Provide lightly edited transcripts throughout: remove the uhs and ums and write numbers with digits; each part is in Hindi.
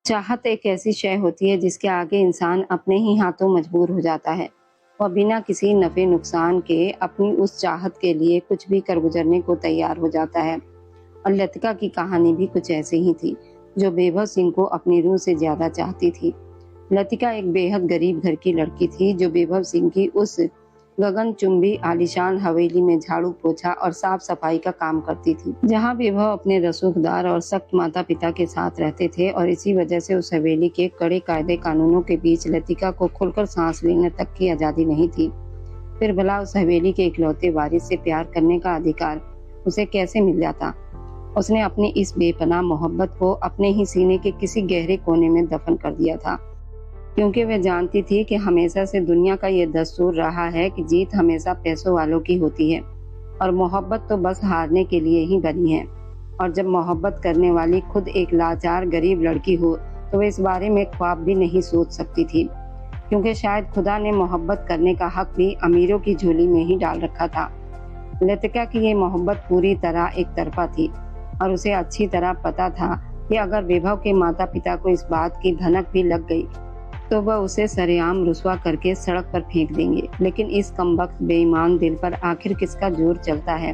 चाहत एक ऐसी शय होती है जिसके आगे इंसान अपने ही हाथों मजबूर हो जाता है। वह बिना किसी नफे नुकसान के अपनी उस चाहत के लिए कुछ भी कर गुजरने को तैयार हो जाता है। और लतिका की कहानी भी कुछ ऐसी ही थी, जो बेभव सिंह को अपनी रूह से ज्यादा चाहती थी। लतिका एक बेहद गरीब घर की लड़की थी, जो बेभव सिंह की उस गगनचुंबी आलीशान हवेली में झाड़ू पोछा और साफ सफाई का काम करती थी, जहां बेभव अपने रसूखदार और सख्त माता पिता के साथ रहते थे। और इसी वजह से उस हवेली के कड़े कायदे कानूनों के बीच लतिका को खुलकर सांस लेने तक की आजादी नहीं थी। फिर भला उस हवेली के इकलौते वारिस से प्यार करने का अधिकार उसे कैसे मिल जाता? उसने अपनी इस बेपनाह मोहब्बत को अपने ही सीने के किसी गहरे कोने में दफन कर दिया था, क्योंकि वह जानती थी कि हमेशा से दुनिया का ये दस्तूर रहा है कि जीत हमेशा पैसों वालों की होती है और मोहब्बत तो बस हारने के लिए ही बनी है। और जब मोहब्बत करने वाली खुद एक लाचार गरीब लड़की हो तो वह इस बारे में ख्वाब भी नहीं सोच सकती थी, क्योंकि शायद खुदा ने मोहब्बत करने का हक भी अमीरों की झोली में ही डाल रखा था। लतिका की ये मोहब्बत पूरी तरह एक तरफा थी और उसे अच्छी तरह पता था कि अगर विभव के माता पिता को इस बात की भनक भी लग गई तो वह उसे सरेआम रुसवा करके सड़क पर फेंक देंगे। लेकिन इस कमबख्त बेईमान दिल पर आखिर किसका जोर चलता है,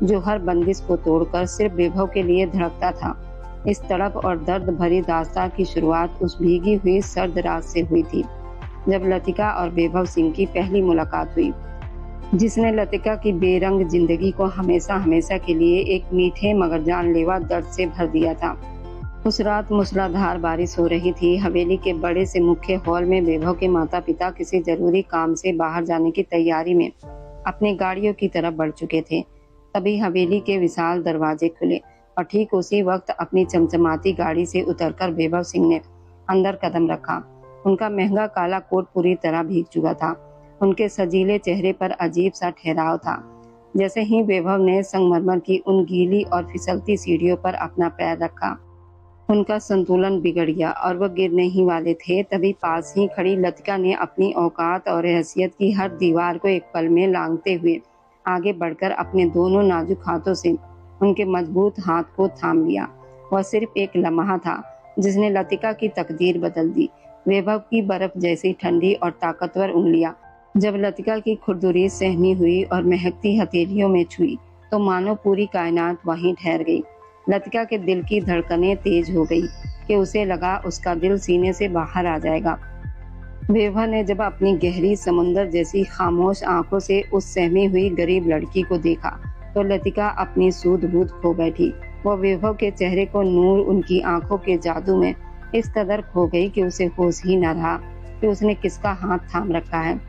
जो हर बंदिश को तोड़कर सिर्फ विभव के लिए धड़कता था। इस तड़प और दर्द भरी दास्तां की शुरुआत उस भीगी हुई सर्द रात से हुई थी, जब लतिका और विभव सिंह की पहली मुलाकात हुई, जिसने लतिका की बेरंग जिंदगी को हमेशा हमेशा के लिए एक मीठे मगर जानलेवा दर्द से भर दिया था। उस रात मूसलाधार बारिश हो रही थी। हवेली के बड़े से मुख्य हॉल में विभव के माता पिता किसी जरूरी काम से बाहर जाने की तैयारी में अपनी गाड़ियों की तरफ बढ़ चुके थे। तभी हवेली के विशाल दरवाजे खुले और ठीक उसी वक्त अपनी चमचमाती गाड़ी से उतरकर विभव सिंह ने अंदर कदम रखा। उनका महंगा काला कोट पूरी तरह भीग चुका था। उनके सजीले चेहरे पर अजीब सा ठहराव था। जैसे ही विभव ने संगमरमर की उन गीली और फिसलती सीढ़ियों पर अपना पैर रखा, उनका संतुलन बिगड़ गया और वह गिरने ही वाले थे। तभी पास ही खड़ी लतिका ने अपनी औकात और हैसियत की हर दीवार को एक पल में लांघते हुए आगे बढ़कर अपने दोनों नाजुक हाथों से उनके मजबूत हाथ को थाम लिया। वह सिर्फ एक लम्हा था जिसने लतिका की तकदीर बदल दी। वैभव की बर्फ जैसी ठंडी और ताकतवर उंगलियां जब लतिका की खुरदुरी सहमी हुई और महकती हथेलियों में छुई, तो मानो पूरी कायनात वहीं ठहर गई। लतिका के दिल की धड़कनें तेज हो गई कि उसे लगा उसका दिल सीने से बाहर आ जाएगा। विभा ने जब अपनी गहरी समुंदर जैसी खामोश आंखों से उस सहमी हुई गरीब लड़की को देखा, तो लतिका अपनी सूध-बूध खो बैठी। वह विभव के चेहरे को नूर उनकी आंखों के जादू में इस कदर खो गई कि उसे होश ही न रहा कि उसने किसका हाथ थाम रखा है।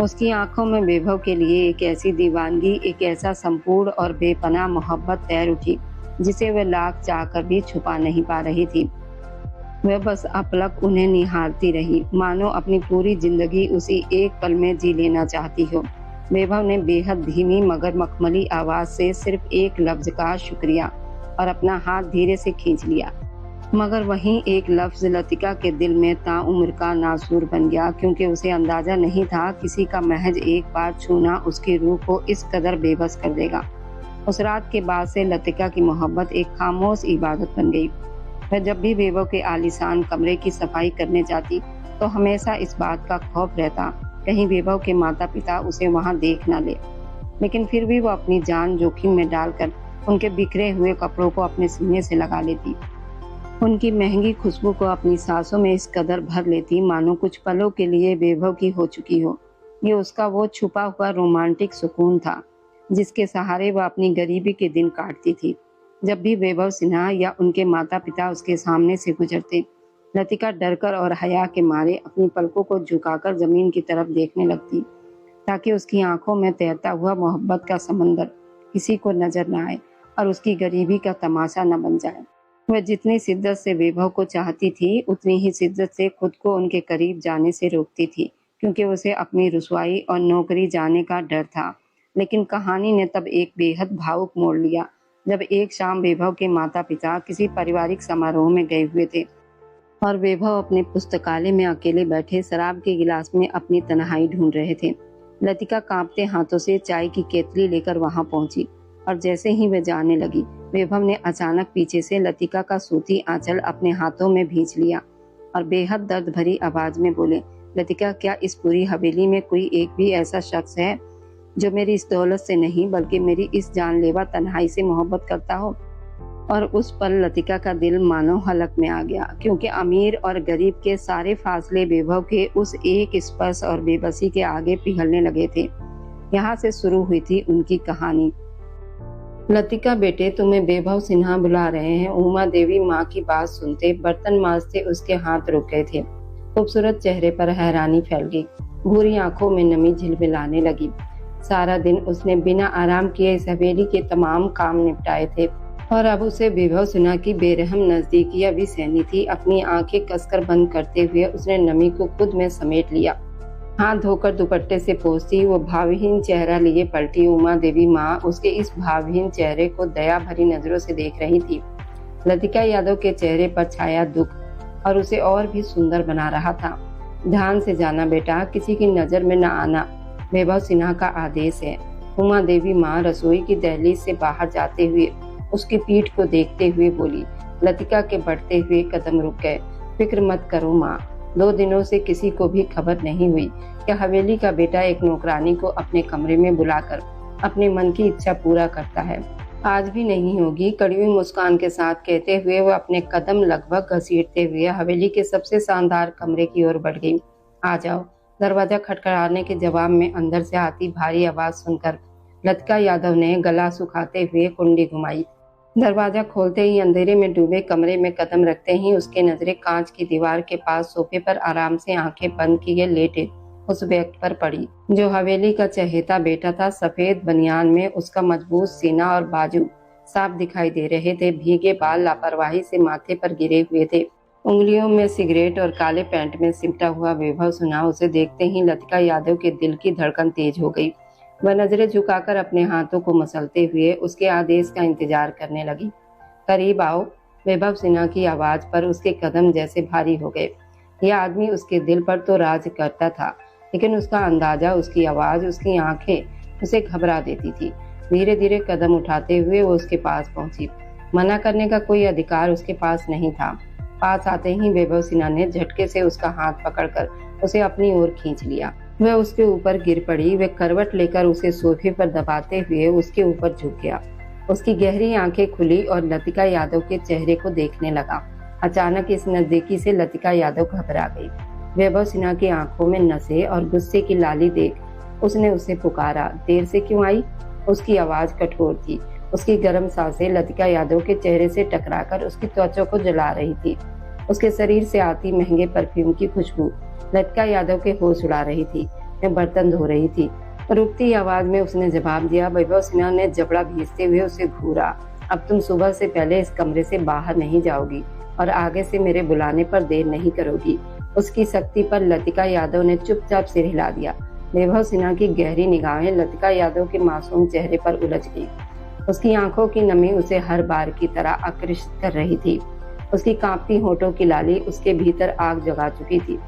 उसकी आंखों में विभव के लिए एक ऐसी दीवानगी, एक ऐसा संपूर्ण और बेपनाह मोहब्बत तैर उठी जिसे वह लाख चाहकर भी छुपा नहीं पा रही थी। वह बस अपलक उन्हें निहारती रही, मानो अपनी पूरी जिंदगी उसी एक पल में जी लेना चाहती हो। विभव ने बेहद धीमी मगर मखमली आवाज से सिर्फ एक लफ्ज का शुक्रिया और अपना हाथ धीरे से खींच लिया, मगर वहीं एक लफ्ज लतिका के दिल में ताउम्र का नासूर बन गया, क्योंकि उसे अंदाजा नहीं था किसी का महज एक बार छूना उसकी रूह को इस कदर बेबस कर देगा। उस रात के बाद से लतिका की मोहब्बत एक खामोश इबादत बन गई। वह जब भी विभव के आलीशान कमरे की सफाई करने जाती तो हमेशा इस बात का खौफ रहता कहीं विभव के माता पिता उसे वहां देख न ले। लेकिन फिर भी वो अपनी जान जोखिम में डालकर उनके बिखरे हुए कपड़ों को अपने सीने से लगा लेती, उनकी महंगी खुशबू को अपनी सांसों में इस कदर भर लेती मानो कुछ पलों के लिए विभव की हो चुकी हो। ये उसका वो छुपा हुआ रोमांटिक सुकून था जिसके सहारे वह अपनी गरीबी के दिन काटती थी। जब भी वैभव सिन्हा या उनके माता पिता उसके सामने से गुजरते, लतिका डरकर और हया के मारे अपनी पलकों को झुकाकर जमीन की तरफ देखने लगती, ताकि उसकी आंखों में तैरता हुआ मोहब्बत का समंदर किसी को नजर न आए और उसकी गरीबी का तमाशा न बन जाए। वह जितनी शिद्दत से वैभव को चाहती थी, उतनी ही शिद्दत से खुद को उनके करीब जाने से रोकती थी, क्योंकि उसे अपनी रुसवाई और नौकरी जाने का डर था। लेकिन कहानी ने तब एक बेहद भावुक मोड़ लिया, जब एक शाम वैभव के माता पिता किसी पारिवारिक समारोह में गए हुए थे और वैभव अपने पुस्तकालय में अकेले बैठे शराब के गिलास में अपनी तन्हाई ढूंढ रहे थे। लतिका कांपते हाथों से चाय की केतली लेकर वहां पहुंची और जैसे ही वह जाने लगी, वैभव ने अचानक पीछे से लतिका का सूती आंचल अपने हाथों में भींच लिया और बेहद दर्द भरी आवाज में बोले, लतिका, क्या इस पूरी हवेली में कोई एक भी ऐसा शख्स है जो मेरी इस दौलत से नहीं बल्कि मेरी इस जानलेवा तन्हाई से मोहब्बत करता हो? और उस पल लतिका का दिल मानो हलक में आ गया, क्योंकि अमीर और गरीब के सारे फासले वैभव के उस एक स्पर्श और बेबसी के आगे पिघलने लगे थे। यहाँ से शुरू हुई थी उनकी कहानी। लतिका बेटे, तुम्हें वैभव सिन्हा बुला रहे हैं। उमा देवी माँ की बात सुनते बर्तन मांजते उसके हाथ रुक गए थे। खूबसूरत चेहरे पर हैरानी फैल गई, भूरी आंखों में नमी झिलमिलाने लगी। सारा दिन उसने बिना आराम किए इस हवेली के तमाम काम निपटाए थे और अब उसे वैभव सिन्हा की बेरहम नजदीकियां भी सहनी थी। अपनी आंखें कसकर बंद करते हुए उसने नमी को खुद में समेट लिया। हाथ धोकर दुपट्टे से पोंछती वो भावहीन चेहरा लिए पलटी। उमा देवी माँ उसके इस भावहीन चेहरे को दया भरी नजरों से देख रही थी। लतिका यादव के चेहरे पर छाया दुख और उसे और भी सुंदर बना रहा था। ध्यान से जाना बेटा, किसी की नजर में न आना वैभव सिन्हा का आदेश है। उमा देवी माँ रसोई की दहलीज से बाहर जाते हुए उसकी पीठ को देखते हुए बोली। लतिका के बढ़ते हुए कदम रुक गए। फिक्र मत करो माँ, 2 दिनों से किसी को भी खबर नहीं हुई कि हवेली का बेटा एक नौकरानी को अपने कमरे में बुलाकर अपने मन की इच्छा पूरा करता है। आज भी नहीं होगी, कड़वी मुस्कान के साथ कहते हुए वो अपने कदम लगभग घसीटते हुए हवेली के सबसे शानदार कमरे की ओर बढ़ गई। आ जाओ। दरवाजा खटखटाने के जवाब में अंदर से आती भारी आवाज सुनकर लतिका यादव ने गला सुखाते हुए कुंडी घुमाई। दरवाजा खोलते ही अंधेरे में डूबे कमरे में कदम रखते ही उसके नजरें कांच की दीवार के पास सोफे पर आराम से आंखें बंद किए लेटे उस व्यक्ति पर पड़ी जो हवेली का चहेता बेटा था। सफेद बनियान में उसका मजबूत सीना और बाजू साफ दिखाई दे रहे थे। भीगे बाल लापरवाही से माथे पर गिरे हुए थे। उंगलियों में सिगरेट और काले पैंट में सिमटा हुआ वैभव सिन्हा उसे देखते ही लतिका यादव के दिल की धड़कन तेज हो गई। वह नजरें झुकाकर अपने हाथों को मसलते हुए उसके आदेश का इंतजार करने लगी। करीब आओ। वैभव सिन्हा की आवाज पर उसके कदम जैसे भारी हो गए। यह आदमी उसके दिल पर तो राज करता था, लेकिन उसका अंदाजा, उसकी आवाज, उसकी आंखें उसे घबरा देती थी। धीरे धीरे कदम उठाते हुए वो उसके पास पहुंची। मना करने का कोई अधिकार उसके पास नहीं था। पास आते ही वैभव सिन्हा ने झटके से उसका हाथ पकड़कर उसे अपनी ओर खींच लिया। वह उसके ऊपर गिर पड़ी। वह करवट लेकर उसे सोफे पर दबाते हुए उसके ऊपर झुक गया। उसकी गहरी आंखें खुली और लतिका यादव के चेहरे को देखने लगा। अचानक इस नजदीकी से लतिका यादव घबरा गई। वैभव सिन्हा की आंखों में नशे और गुस्से की लाली देख उसने उसे पुकारा। देर से क्यों आई? उसकी आवाज कठोर थी। उसकी गर्म सांसें लतिका यादव के चेहरे से टकराकर उसकी त्वचा को जला रही थी। उसके शरीर से आती महंगे परफ्यूम की खुशबू लतिका यादव के होश उड़ा रही थी। मैं बर्तन धो रही थी। रुकती आवाज में उसने जवाब दिया। वैभव सिन्हा ने जबड़ा भींचते हुए उसे घूरा। अब तुम सुबह से पहले इस कमरे से बाहर नहीं जाओगी और आगे से मेरे बुलाने पर देर नहीं करोगी। उसकी सख्ती पर लतिका यादव ने चुपचाप सिर हिला दिया। वैभव सिन्हा की गहरी निगाहें लतिका यादव के मासूम चेहरे पर उलझ गई। उसकी आंखों की नमी उसे हर बार की तरह आकर्षित कर रही थी। उसकी कांपती होठों की लाली उसके भीतर आग जगा चुकी थी।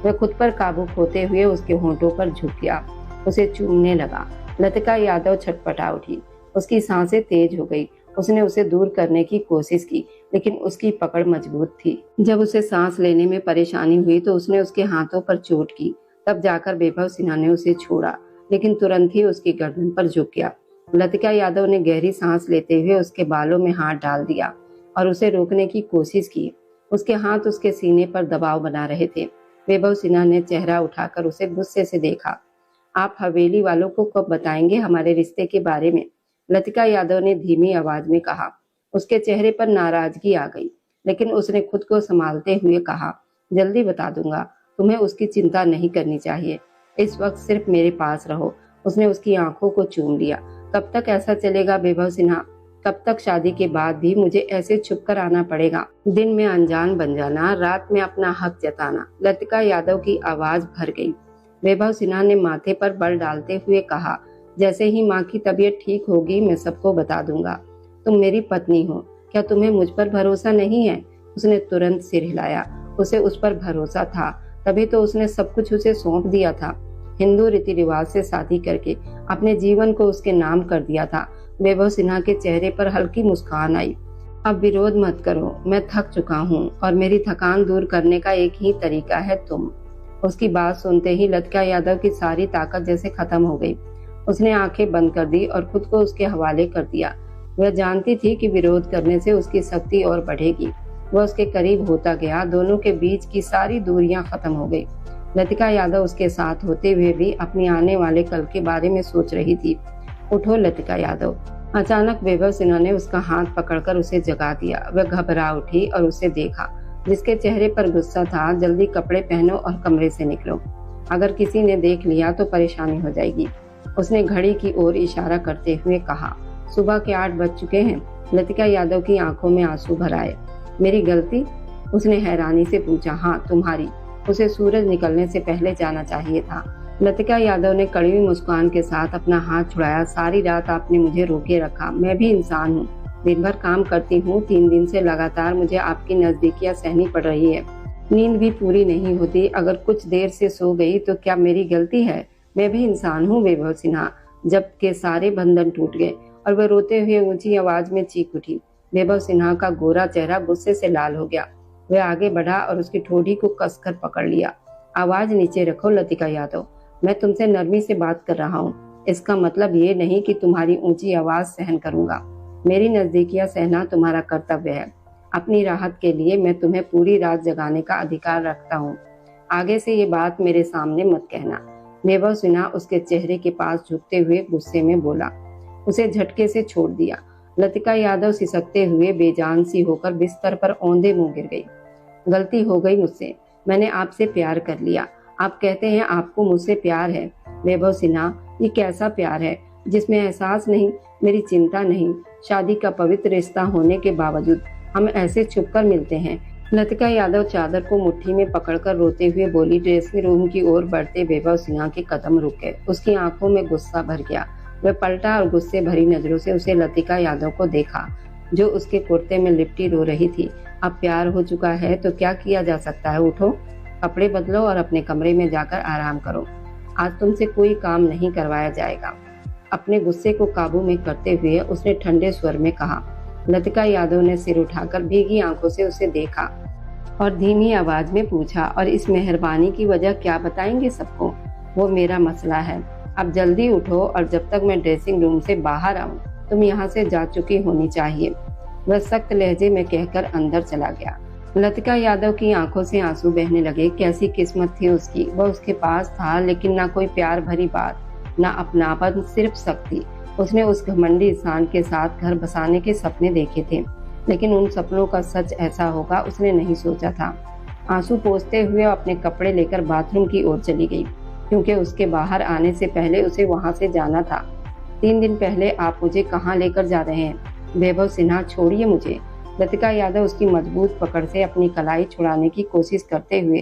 वह खुद पर काबू खोते हुए उसके होठों पर झुक गया, उसे चूमने लगा। लतिका यादव छटपटा उठी। उसकी सांसें तेज हो गई। उसने उसे दूर करने की कोशिश की, लेकिन उसकी पकड़ मजबूत थी। जब उसे सांस लेने में परेशानी हुई तो उसने उसके हाथों पर चोट की। तब जाकर वैभव सिन्हा ने उसे छोड़ा, लेकिन तुरंत ही उसकी गर्दन पर झुक गया। लतिका यादव ने गहरी सांस लेते हुए उसके बालों में हाथ डाल दिया और उसे रोकने की कोशिश की। उसके हाथ उसके सीने पर दबाव बना रहे थे। वैभव सिन्हा ने चेहरा उठाकर उसे गुस्से से देखा। आप हवेली वालों को कब बताएंगे हमारे रिश्ते के बारे में? लतिका यादव ने धीमी आवाज में कहा। उसके चेहरे पर नाराजगी आ गई, लेकिन उसने खुद को संभालते हुए कहा, जल्दी बता दूंगा। तुम्हें उसकी चिंता नहीं करनी चाहिए। इस वक्त सिर्फ मेरे पास रहो। उसने उसकी आंखों को चूम लिया। कब तक ऐसा चलेगा वैभव सिन्हा? कब तक शादी के बाद भी मुझे ऐसे छुप कर आना पड़ेगा? दिन में अनजान बन जाना, रात में अपना हक जताना। लतिका यादव की आवाज भर गई। वैभव सिन्हा ने माथे पर बल डालते हुए कहा, जैसे ही माँ की तबीयत ठीक होगी मैं सबको बता दूंगा। तुम मेरी पत्नी हो, क्या तुम्हें मुझ पर भरोसा नहीं है? उसने तुरंत सिर हिलाया। उसे उस पर भरोसा था, तभी तो उसने सब कुछ उसे सौंप दिया था। हिंदू रीति रिवाज से शादी करके अपने जीवन को उसके नाम कर दिया था। वैभव सिन्हा के चेहरे पर हल्की मुस्कान आई। अब विरोध मत करो, मैं थक चुका हूँ और मेरी थकान दूर करने का एक ही तरीका है तुम। उसकी बात सुनते ही लतिका यादव की सारी ताकत जैसे खत्म हो गई। उसने आंखें बंद कर दी और खुद को उसके हवाले कर दिया। वह जानती थी कि विरोध करने से उसकी शक्ति और बढ़ेगी। वह उसके करीब होता गया। दोनों के बीच की सारी दूरियां खत्म हो गई। लतिका यादव उसके साथ होते हुए भी अपनी आने वाले कल के बारे में सोच रही थी। उठो लतिका यादव। अचानक वैभव सिन्हा ने उसका हाथ पकड़कर उसे जगा दिया। वह घबरा उठी और उसे देखा, जिसके चेहरे पर गुस्सा था। जल्दी कपड़े पहनो और कमरे से निकलो, अगर किसी ने देख लिया तो परेशानी हो जाएगी। उसने घड़ी की ओर इशारा करते हुए कहा। सुबह के 8 बज चुके हैं। लतिका यादव की आंखों में आंसू भर आए। मेरी गलती? उसने हैरानी से पूछा। हाँ, तुम्हारी। उसे सूरज निकलने से पहले जाना चाहिए था। लतिका यादव ने कड़वी मुस्कान के साथ अपना हाथ छुड़ाया। सारी रात आपने मुझे रोके रखा। मैं भी इंसान हूँ, दिन भर काम करती हूँ। 3 दिन से लगातार मुझे आपकी नजदीकियां सहनी पड़ रही है। नींद भी पूरी नहीं होती। अगर कुछ देर से सो गई तो क्या मेरी गलती है? मैं भी इंसान हूँ वैभव सिन्हा। जब के सारे बंधन टूट गए और वह रोते हुए ऊंची आवाज में चीख उठी। वैभव सिन्हा का गोरा चेहरा गुस्से से लाल हो गया। वह आगे बढ़ा और उसकी ठोड़ी को कसकर पकड़ लिया। आवाज नीचे रखो लतिका यादव, मैं तुमसे नरमी से बात कर रहा हूँ। इसका मतलब ये नहीं कि तुम्हारी ऊंची आवाज सहन करूंगा। मेरी नजदीकियां सहना तुम्हारा कर्तव्य है। अपनी राहत के लिए मैं तुम्हें पूरी रात जगाने का अधिकार रखता हूँ। आगे से ये बात मेरे सामने मत कहना। वैभव सिन्हा उसके चेहरे के पास झुकते हुए गुस्से में बोला। उसे झटके से छोड़ दिया। लतिका यादव सिसकते हुए बेजान सी होकर बिस्तर पर औंधे मुंह गिर गई। गलती हो गई मुझसे, मैंने आपसे प्यार कर लिया। आप कहते हैं आपको मुझसे प्यार है। वैभव सिन्हा, ये कैसा प्यार है जिसमें एहसास नहीं, मेरी चिंता नहीं। शादी का पवित्र रिश्ता होने के बावजूद हम ऐसे छुपकर मिलते हैं। लतिका यादव चादर को मुट्ठी में पकड़कर रोते हुए बोली। ड्रेसिंग रूम की ओर बढ़ते वैभव सिन्हा के कदम रुक गए। उसकी आंखों में गुस्सा भर गया। वह पलटा और गुस्से भरी नजरों से उसे लतिका यादव को देखा, जो उसके कुर्ते में लिपटी रो रही थी। अब प्यार हो चुका है तो क्या किया जा सकता है। उठो, कपड़े बदलो और अपने कमरे में जाकर आराम करो। आज तुमसे कोई काम नहीं करवाया जाएगा। अपने गुस्से को काबू में करते हुए उसने ठंडे स्वर में कहा। लतिका यादव ने सिर उठाकर भीगी आंखों से उसे देखा और धीमी आवाज में पूछा, और इस मेहरबानी की वजह क्या बताएंगे सबको? वो मेरा मसला है। अब जल्दी उठो और जब तक मैं ड्रेसिंग रूम से बाहर आऊं तुम यहाँ से जा चुकी होनी चाहिए। वह सख्त लहजे में कहकर अंदर चला गया। लतिका यादव की आंखों से आंसू बहने लगे। कैसी किस्मत थी उसकी। वह उसके पास था, लेकिन ना कोई प्यार भरी बात, ना अपनापन, सिर्फ शक्ति। उसने उस घमंडी इंसान के साथ घर बसाने के सपने देखे थे, लेकिन उन सपनों का सच ऐसा होगा उसने नहीं सोचा था। आंसू पोंछते हुए अपने कपड़े लेकर बाथरूम की ओर चली गई, क्योंकि उसके बाहर आने से पहले उसे वहां से जाना था। 3 दिन पहले आप मुझे कहाँ लेकर जा रहे हैं? वैभव सिन्हा, छोड़िए मुझे। लतिका यादव उसकी मजबूत पकड़ से अपनी कलाई छुड़ाने की कोशिश करते हुए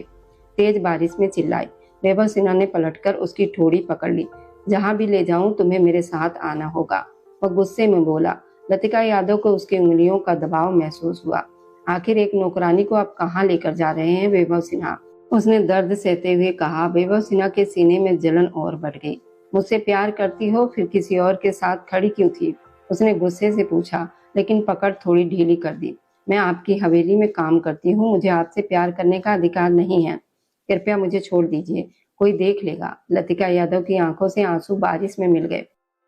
तेज बारिश में चिल्लाई। वैभव सिन्हा ने पलटकर उसकी ठोड़ी पकड़ ली। जहाँ भी ले जाऊं तुम्हें मेरे साथ आना होगा, वह गुस्से में बोला। लतिका यादव को उसकी उंगलियों का दबाव महसूस हुआ। आखिर एक नौकरानी को आप कहाँ लेकर जा रहे हैं वैभव सिन्हा? उसने दर्द सहते हुए कहा। वैभव सिन्हा के सीने में जलन और बढ़ गई। मुझसे प्यार करती हो, फिर किसी और के साथ खड़ी क्यों थी? उसने गुस्से से पूछा, लेकिन पकड़ थोड़ी ढीली कर दी। मैं आपकी हवेली में काम करती हूँ, मुझे आपसे प्यार करने का अधिकार नहीं है। कृपया मुझे छोड़ दीजिए, कोई देख लेगा। लतिका यादव की आंखों से आंसू बारिश में मिल गए।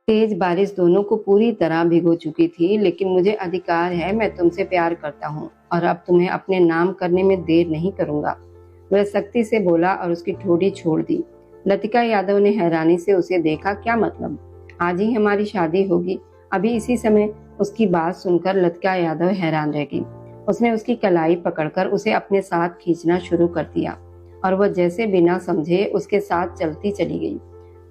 तेज बारिश दोनों को पूरी तरह भिगो चुकी थी। लेकिन मुझे अधिकार है, मैं तुमसे प्यार करता हूँ और अब तुम्हें अपने नाम करने में देर नहीं करूंगा। वह सख्ती से बोला और उसकी ठोड़ी छोड़ दी। लतिका यादव ने हैरानी से उसे देखा। क्या मतलब? आज ही हमारी शादी होगी? अभी इसी समय? उसकी बात सुनकर लतिका यादव हैरान रह गई। उसने उसकी कलाई पकड़कर उसे अपने साथ खींचना शुरू कर दिया और वह जैसे बिना समझे उसके साथ चलती चली गई।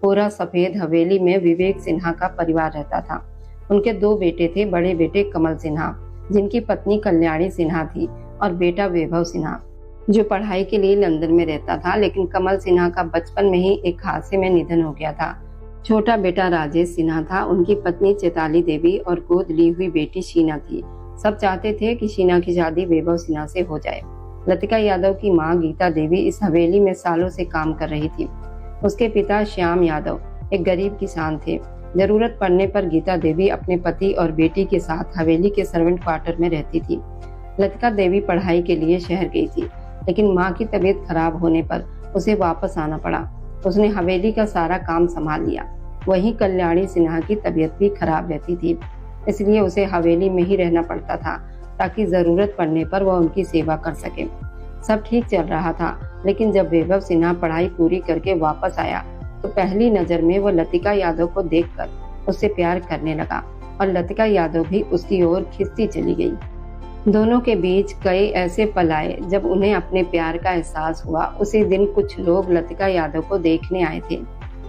पूरा सफेद हवेली में विवेक सिन्हा का परिवार रहता था। उनके 2 बेटे थे। बड़े बेटे कमल सिन्हा, जिनकी पत्नी कल्याणी सिन्हा थी, और बेटा वैभव सिन्हा, जो पढ़ाई के लिए लंदन में रहता था। लेकिन कमल सिन्हा का बचपन में ही एक हादसे में निधन हो गया था। छोटा बेटा राजेश सिन्हा था, उनकी पत्नी चैताली देवी और गोद ली हुई बेटी शीना थी। सब चाहते थे कि शीना की शादी वैभव सिन्हा से हो जाए। लतिका यादव की मां गीता देवी इस हवेली में सालों से काम कर रही थी। उसके पिता श्याम यादव एक गरीब किसान थे। जरूरत पड़ने पर गीता देवी अपने पति और बेटी के साथ हवेली के सर्वेंट क्वार्टर में रहती थी। लतिका देवी पढ़ाई के लिए शहर गई थी, लेकिन माँ की तबीयत खराब होने पर उसे वापस आना पड़ा। उसने हवेली का सारा काम संभाल लिया। वहीं कल्याणी सिन्हा की तबीयत भी खराब रहती थी, इसलिए उसे हवेली में ही रहना पड़ता था ताकि जरूरत पड़ने पर वह उनकी सेवा कर सके। सब ठीक चल रहा था, लेकिन जब वैभव सिन्हा पढ़ाई पूरी करके वापस आया तो पहली नजर में वह लतिका यादव को देखकर उससे प्यार करने लगा और लतिका यादव भी उसकी ओर खिंचती चली गई। दोनों के बीच कई ऐसे पल आए जब उन्हें अपने प्यार का एहसास हुआ। उसी दिन कुछ लोग लतिका यादव को देखने आए थे।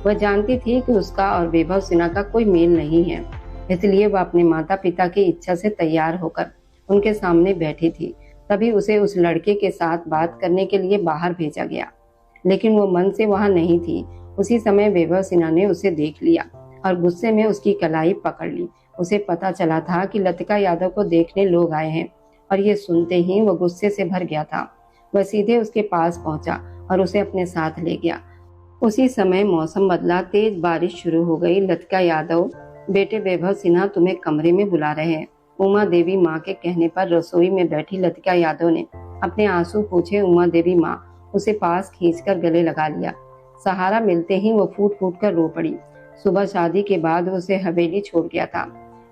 वह जानती थी कि उसका और वैभव सिन्हा का कोई मेल नहीं है, इसलिए वह अपने माता पिता की इच्छा से तैयार होकर उनके सामने बैठी थी। तभी उसे उस लड़के के साथ बात करने के लिए बाहर भेजा गया, लेकिन वो मन से वहां नहीं थी। उसी समय वैभव सिन्हा ने उसे देख लिया और गुस्से में उसकी कलाई पकड़ ली। उसे पता चला था कि लतिका यादव को देखने लोग आए हैं और ये सुनते ही वह गुस्से से भर गया था। वह सीधे उसके पास पहुंचा और उसे अपने साथ ले गया। उसी समय मौसम बदला, तेज बारिश शुरू हो गई। लतिका यादव, बेटे वैभव सिन्हा तुम्हें कमरे में बुला रहे हैं। उमा देवी माँ के कहने पर रसोई में बैठी लतिका यादव ने अपने आंसू पूछे उमा देवी माँ उसे पास खींचकर गले लगा लिया। सहारा मिलते ही वो फूट फूट कर रो पड़ी। सुबह शादी के बाद उसे हवेली छोड़ गया था।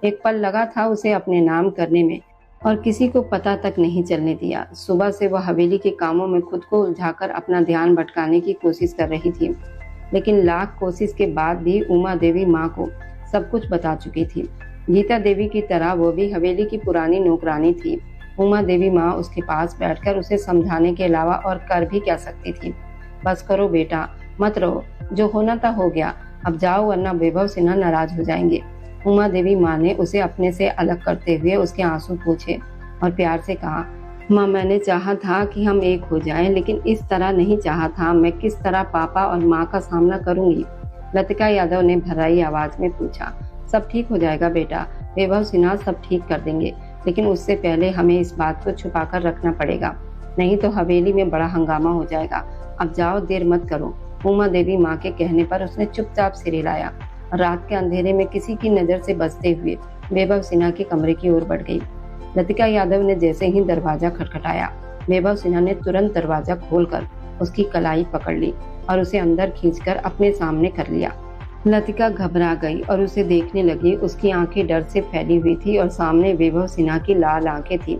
एक पल लगा था उसे अपने नाम करने में और किसी को पता तक नहीं चलने दिया। सुबह से वह हवेली के कामों में खुद को उलझाकर अपना ध्यान भटकाने की कोशिश कर रही थी, लेकिन लाख कोशिश के बाद भी उमा देवी माँ को सब कुछ बता चुकी थी। गीता देवी की तरह वो भी हवेली की पुरानी नौकरानी थी। उमा देवी माँ उसके पास बैठकर उसे समझाने के अलावा और कर भी क्या सकती थी। बस करो बेटा, मत रहो, जो होना था हो गया, अब जाओ वरना वैभव सिन्हा नाराज हो जाएंगे। उमा देवी माँ ने उसे अपने से अलग करते हुए उसके आंसू पोंछे और प्यार से कहा, माँ मैंने चाहा था कि हम एक हो जाएं, लेकिन इस तरह नहीं चाहा था। मैं किस तरह पापा और माँ का सामना करूंगी? लतिका यादव ने भर्राई आवाज में पूछा। सब ठीक हो जाएगा बेटा, वैभव सिन्हा सब ठीक कर देंगे, लेकिन उससे पहले हमें इस बात को छुपाकर रखना पड़ेगा, नहीं तो हवेली में बड़ा हंगामा हो जाएगा। अब जाओ, देर मत करो। उमा देवी माँ के कहने पर उसने चुपचाप सिर हिलाया। रात के अंधेरे में किसी की नजर से बचते हुए वैभव सिन्हा के कमरे की ओर बढ़ गई। लतिका यादव ने जैसे ही दरवाजा खटखटाया, वैभव सिन्हा ने तुरंत दरवाजा खोलकर उसकी कलाई पकड़ ली और उसे अंदर खींचकर अपने सामने कर लिया। लतिका घबरा गई और उसे देखने लगी। उसकी आंखें डर से फैली हुई थी और सामने वैभव सिन्हा की लाल आंखें थी,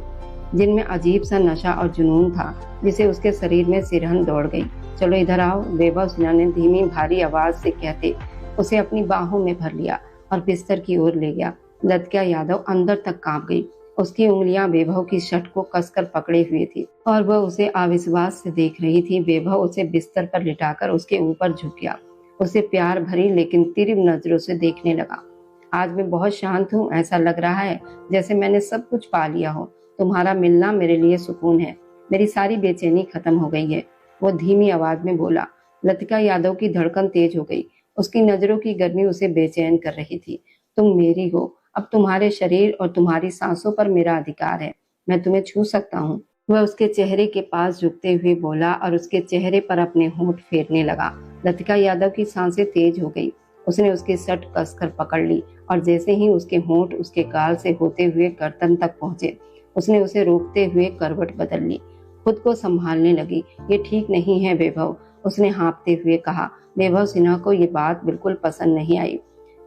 जिनमें अजीब सा नशा और जुनून था, जिसे उसके शरीर में सिरहन दौड़ गई। चलो इधर आओ, वैभव सिन्हा ने धीमी भारी आवाज से कहते उसे अपनी बाहों में भर लिया और बिस्तर की ओर ले गया। लतिका यादव अंदर तक कांप गई। उसकी उंगलियां वैभव की शर्ट को कसकर पकड़े हुए थी और वह उसे अविश्वास से देख रही थी। वैभव उसे बिस्तर पर लिटाकर उसके ऊपर झुक गया। उसे प्यार भरी लेकिन तीव्र नजरों से देखने लगा। आज मैं बहुत शांत हूँ, ऐसा लग रहा है जैसे मैंने सब कुछ पा लिया हो। तुम्हारा मिलना मेरे लिए सुकून है, मेरी सारी बेचैनी खत्म हो गई है, वो धीमी आवाज में बोला। लतिका यादव की धड़कन तेज हो गई। उसकी नजरों की गर्मी उसे बेचैन कर रही थी। तुम मेरी हो, अब तुम्हारे शरीर और तुम्हारी सांसों पर मेरा अधिकार है, मैं तुम्हें छू सकता हूँ। वह उसके चेहरे के पास झुकते हुए बोला और उसके चेहरे पर अपने होंठ फेरने लगा। लतिका यादव की सांसें तेज हो गई। उसने उसकी शर्ट कसकर पकड़ ली और जैसे ही उसके होंठ उसके गाल से होते हुए गर्दन तक पहुंचे, उसने उसे रोकते हुए करवट बदल ली। खुद को संभालने लगी। ये ठीक नहीं है वैभव, उसने हाँफते हुए कहा। वैभव सिन्हा को ये बात बिल्कुल पसंद नहीं आई।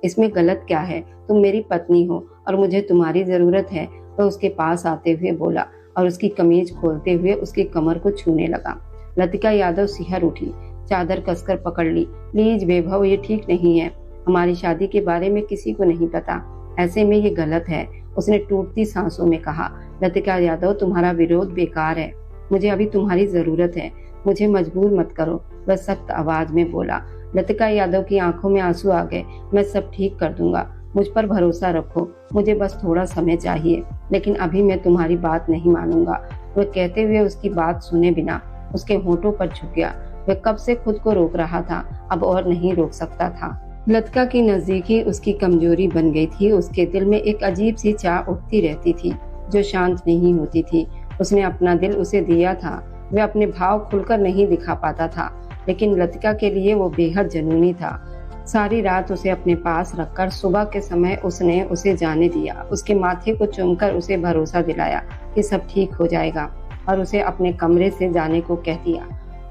इसमें गलत क्या है? तुम मेरी पत्नी हो और मुझे तुम्हारी जरूरत है, वह उसके पास आते हुए बोला और उसकी कमीज खोलते हुए उसकी कमर को छूने लगा। लतिका यादव सिहर उठी, चादर कसकर पकड़ ली। प्लीज वैभव, ये ठीक नहीं है, हमारी शादी के बारे में किसी को नहीं पता, ऐसे में ये गलत है, उसने टूटती सांसों में कहा। लतिका यादव, तुम्हारा विरोध बेकार है, मुझे अभी तुम्हारी जरूरत है, मुझे मजबूर मत करो, वह सख्त आवाज में बोला। लतिका यादव की आंखों में आंसू आ गए। मैं सब ठीक कर दूंगा, मुझ पर भरोसा रखो, मुझे बस थोड़ा समय चाहिए, लेकिन अभी मैं तुम्हारी बात नहीं मानूंगा। वह कहते हुए उसकी बात सुने बिना उसके होठों पर झुक गया। वह कब से खुद को रोक रहा था, अब और नहीं रोक सकता था। लतिका की नजदीकी उसकी कमजोरी बन गई थी। उसके दिल में एक अजीब सी चाह उठती रहती थी जो शांत नहीं होती थी। उसने अपना दिल उसे दिया था, वह अपने भाव खुलकर नहीं दिखा पाता था, लेकिन लतिका के लिए वो बेहद जुनूनी था। सारी रात उसे अपने पास रखकर सुबह के समय उसने उसे जाने दिया। उसके माथे को चूमकर उसे भरोसा दिलाया कि सब ठीक हो जाएगा और उसे अपने कमरे से जाने को कह दिया।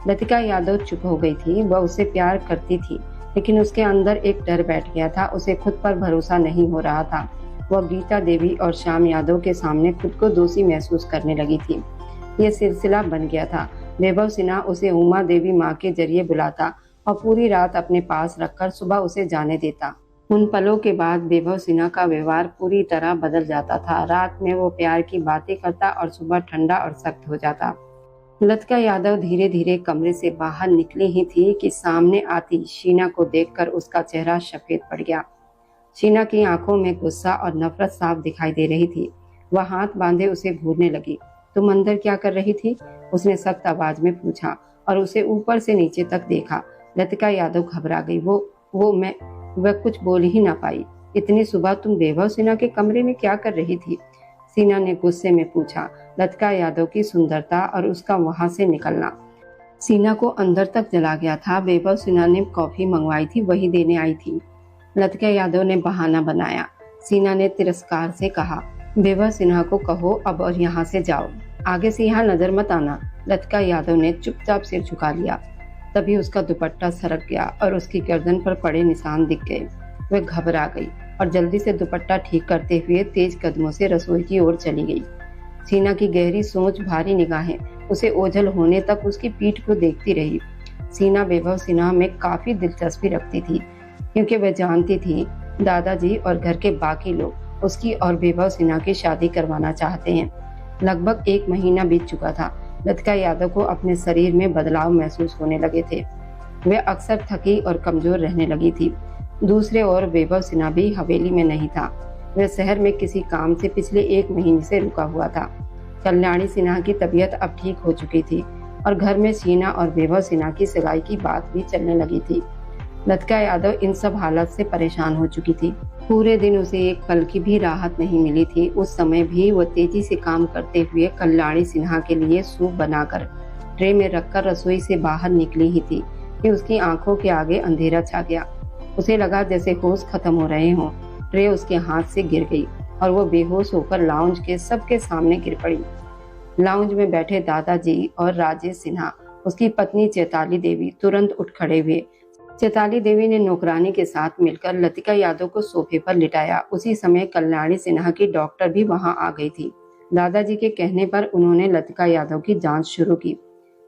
लतिका यादव चुप हो गई थी। वह उसे प्यार करती थी, लेकिन उसके अंदर एक डर बैठ गया था। उसे खुद पर भरोसा नहीं हो रहा था। वह गीता देवी और श्याम यादव के सामने खुद को दोषी महसूस करने लगी थी। ये सिलसिला बन गया था। वैभव सिन्हा उसे उमा देवी माँ के जरिए बुलाता और पूरी रात अपने पास रखकर सुबह उसे जाने देता। उन पलों के बाद वैभव सिन्हा का व्यवहार पूरी तरह बदल जाता था। रात में वो प्यार की बातें करता और सुबह ठंडा और सख्त हो जाता। लतिका यादव धीरे धीरे कमरे से बाहर निकली ही थी कि सामने आती शीना को देखकर उसका चेहरा सफेद पड़ गया। शीना की आंखों में गुस्सा और नफरत साफ दिखाई दे रही थी। वह हाथ बांधे उसे घूरने लगी। तुम अंदर क्या कर रही थी? उसने सख्त आवाज में पूछा और उसे ऊपर से नीचे तक देखा। लतिका यादव घबरा गई। वह कुछ बोल ही ना पाई। इतनी सुबह तुम वैभव सिन्हा के कमरे में क्या कर रही थी? शीना ने गुस्से में पूछा। लतिका यादव की सुंदरता और उसका वहां से निकलना शीना को अंदर तक जला गया था। वैभव सिन्हा ने कॉफी मंगवाई थी, वही देने आई थी। लतिका यादव ने बहाना बनाया। शीना ने तिरस्कार से कहा, वैभव सिन्हा को कहो अब और यहाँ से जाओ, आगे से यहाँ नजर मत आना। लतिका यादव ने चुपचाप सिर झुका लिया। तभी उसका दुपट्टा सरक गया और उसकी गर्दन पर पड़े निशान दिख गए। वह घबरा गई और जल्दी से दुपट्टा ठीक करते हुए तेज कदमों से रसोई की ओर चली गई। शीना की गहरी सोच, भारी निगाहें उसे ओझल होने तक उसकी पीठ को देखती रही। शीना वैभव सिन्हा में काफी दिलचस्पी रखती थी, क्योंकि वह जानती थी दादाजी और घर के बाकी लोग उसकी और वैभव सिन्हा की शादी करवाना चाहते हैं। लगभग 1 महीना बीत चुका था। लतिका यादव को अपने शरीर में बदलाव महसूस होने लगे थे। वह अक्सर थकी और कमजोर रहने लगी थी। दूसरे ओर वैभव सिन्हा भी हवेली में नहीं था। वह शहर में किसी काम से पिछले 1 महीने से रुका हुआ था। कल्याणी सिन्हा की तबीयत अब ठीक हो चुकी थी और घर में शीना और वैभव सिन्हा की सगाई की बात भी चलने लगी थी। लतिका यादव इन सब हालत से परेशान हो चुकी थी। पूरे दिन उसे एक पल की भी राहत नहीं मिली थी। उस समय भी वो तेजी से काम करते हुए कल्याणी सिन्हा के लिए सूप बनाकर ट्रे में रखकर रसोई से बाहर निकली ही थी कि उसकी आंखों के आगे अंधेरा छा गया। उसे लगा जैसे होश खत्म हो रहे हों। ट्रे उसके हाथ से गिर गई और वो बेहोश होकर लाउंज के सबके सामने गिर पड़ी। लाउंज में बैठे दादाजी और राजेश सिन्हा, उसकी पत्नी चैताली देवी तुरंत उठ खड़े हुए। चैताली देवी ने नौकरानी के साथ मिलकर लतिका यादव को सोफे पर लिटाया। उसी समय कल्याणी सिन्हा की डॉक्टर भी वहां आ गई थी। दादाजी के कहने पर उन्होंने लतिका यादव की जांच शुरू की।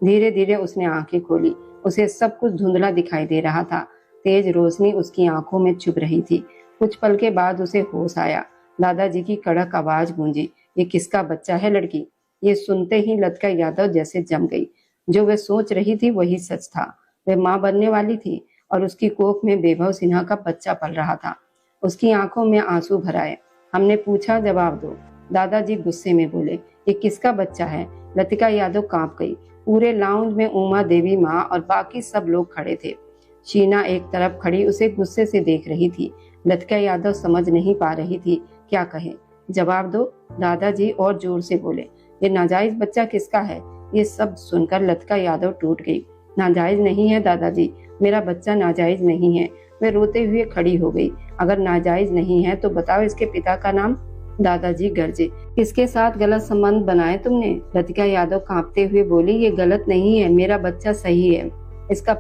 धीरे धीरे उसने आंखें खोली। उसे सब कुछ धुंधला दिखाई दे रहा था। तेज रोशनी उसकी आंखों में चुभ रही थी। कुछ पल के बाद उसे होश आया। दादाजी की कड़क आवाज गूंजी, ये किसका बच्चा है लड़की? ये सुनते ही लतिका यादव जैसे जम गई। जो वह सोच रही थी वही सच था। वह मां बनने वाली थी और उसकी कोख में वैभव सिन्हा का बच्चा पल रहा था। उसकी आंखों में आंसू भर आए। हमने पूछा, जवाब दो। दादाजी गुस्से में बोले, ये किसका बच्चा है? लतिका यादव कांप गई। पूरे लाउंज में उमा देवी माँ और बाकी सब लोग खड़े थे। शीना एक तरफ खड़ी उसे गुस्से से देख रही थी। लतिका यादव समझ नहीं पा रही थी क्या कहे। जवाब दो, दादाजी और जोर से बोले। ये नाजायज बच्चा किसका है? ये सब सुनकर लतिका यादव टूट गई। नाजायज नहीं है दादाजी, मेरा बच्चा नाजायज नहीं है। वह रोते हुए खड़ी हो गई। अगर नाजायज नहीं है तो बताओ इसके पिता का नाम। दादाजी गरजे, किसके साथ गलत संबंध बनाए तुमने? लतिका यादव कांपते हुए बोली, ये गलत नहीं है, मेरा बच्चा सही है। इसका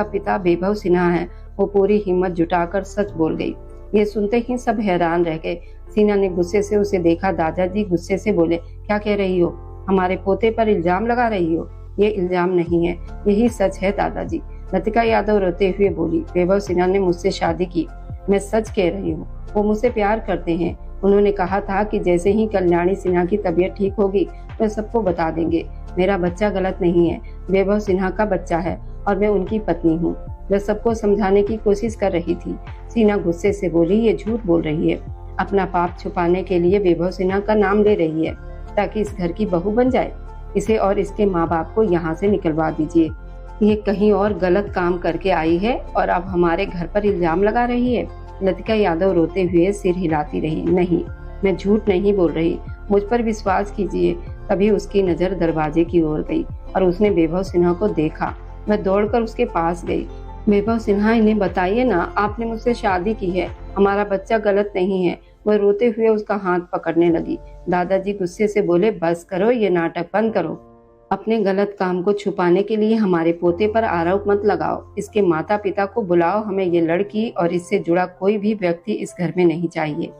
पिता वैभव सिन्हा है। वो पूरी हिम्मत जुटाकर सच बोल गई। ये सुनते ही सब हैरान रह गए। शीना ने गुस्से से उसे देखा। दादाजी गुस्से से बोले, क्या कह रही हो? हमारे पोते पर इल्जाम लगा रही हो? ये इल्जाम नहीं है, यही सच है दादाजी। लतिका यादव रोते हुए बोली, वैभव सिन्हा ने मुझसे शादी की। मैं सच कह रही हूँ, वो मुझसे प्यार करते हैं। उन्होंने कहा था कि जैसे ही कल्याणी सिन्हा की तबीयत ठीक होगी तो सबको बता देंगे। मेरा बच्चा गलत नहीं है, वैभव सिन्हा का बच्चा है और मैं उनकी पत्नी हूँ। वह सबको समझाने की कोशिश कर रही थी। शीना गुस्से से बोली, ये झूठ बोल रही है। अपना पाप छुपाने के लिए वैभव सिन्हा का नाम ले रही है ताकि इस घर की बहू बन जाए। इसे और इसके माँ बाप को यहाँ से निकलवा दीजिए। ये कहीं और गलत काम करके आई है और अब हमारे घर पर इल्जाम लगा रही है। लतिका यादव रोते हुए सिर हिलाती रही। नहीं, मैं झूठ नहीं बोल रही, मुझ पर विश्वास कीजिए। तभी उसकी नजर दरवाजे की ओर गई और उसने वैभव सिन्हा को देखा। वह दौड़कर उसके पास गई। वैभव सिन्हा, इन्हें बताइए ना, आपने मुझसे शादी की है, हमारा बच्चा गलत नहीं है। वह रोते हुए उसका हाथ पकड़ने लगी। दादाजी गुस्से से बोले, बस करो, ये नाटक बंद करो। अपने गलत काम को छुपाने के लिए हमारे पोते पर आरोप मत लगाओ। इसके माता पिता को बुलाओ, हमें ये लड़की और इससे जुड़ा कोई भी व्यक्ति इस घर में नहीं चाहिए।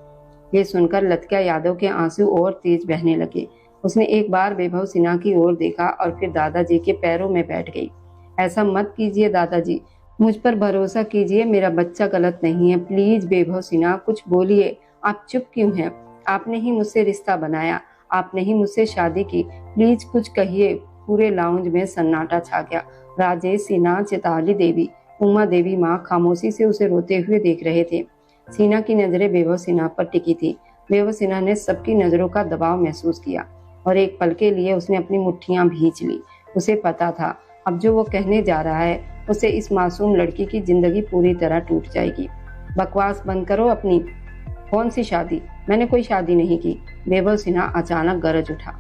ये सुनकर लतिका यादव के आंसू और तेज बहने लगे। उसने एक बार वैभव सिन्हा की ओर देखा और फिर दादाजी के पैरों में बैठ गई। ऐसा मत कीजिए दादाजी, मुझ पर भरोसा कीजिए, मेरा बच्चा गलत नहीं है। प्लीज वैभव सिन्हा, कुछ बोलिए, आप चुप क्यों हैं? आपने ही मुझसे रिश्ता बनाया, आपने ही मुझसे शादी की, प्लीज कुछ कहिए। पूरे लाउंज में सन्नाटा छा गया। राजेश सिन्हा, चैताली देवी, उमा देवी माँ खामोशी से उसे रोते हुए देख रहे थे। सिन्हा की नजरें वैभव सिन्हा पर टिकी थी। वैभव सिन्हा ने सबकी नजरों का दबाव महसूस किया और एक पल के लिए उसने अपनी मुट्ठियां भींच ली। उसे पता था अब जो वो कहने जा रहा है उससे इस मासूम लड़की की जिंदगी पूरी तरह टूट जाएगी। बकवास बंद करो अपनी। कौन सी शादी? मैंने कोई शादी नहीं की। वैभव सिन्हा अचानक गरज उठा।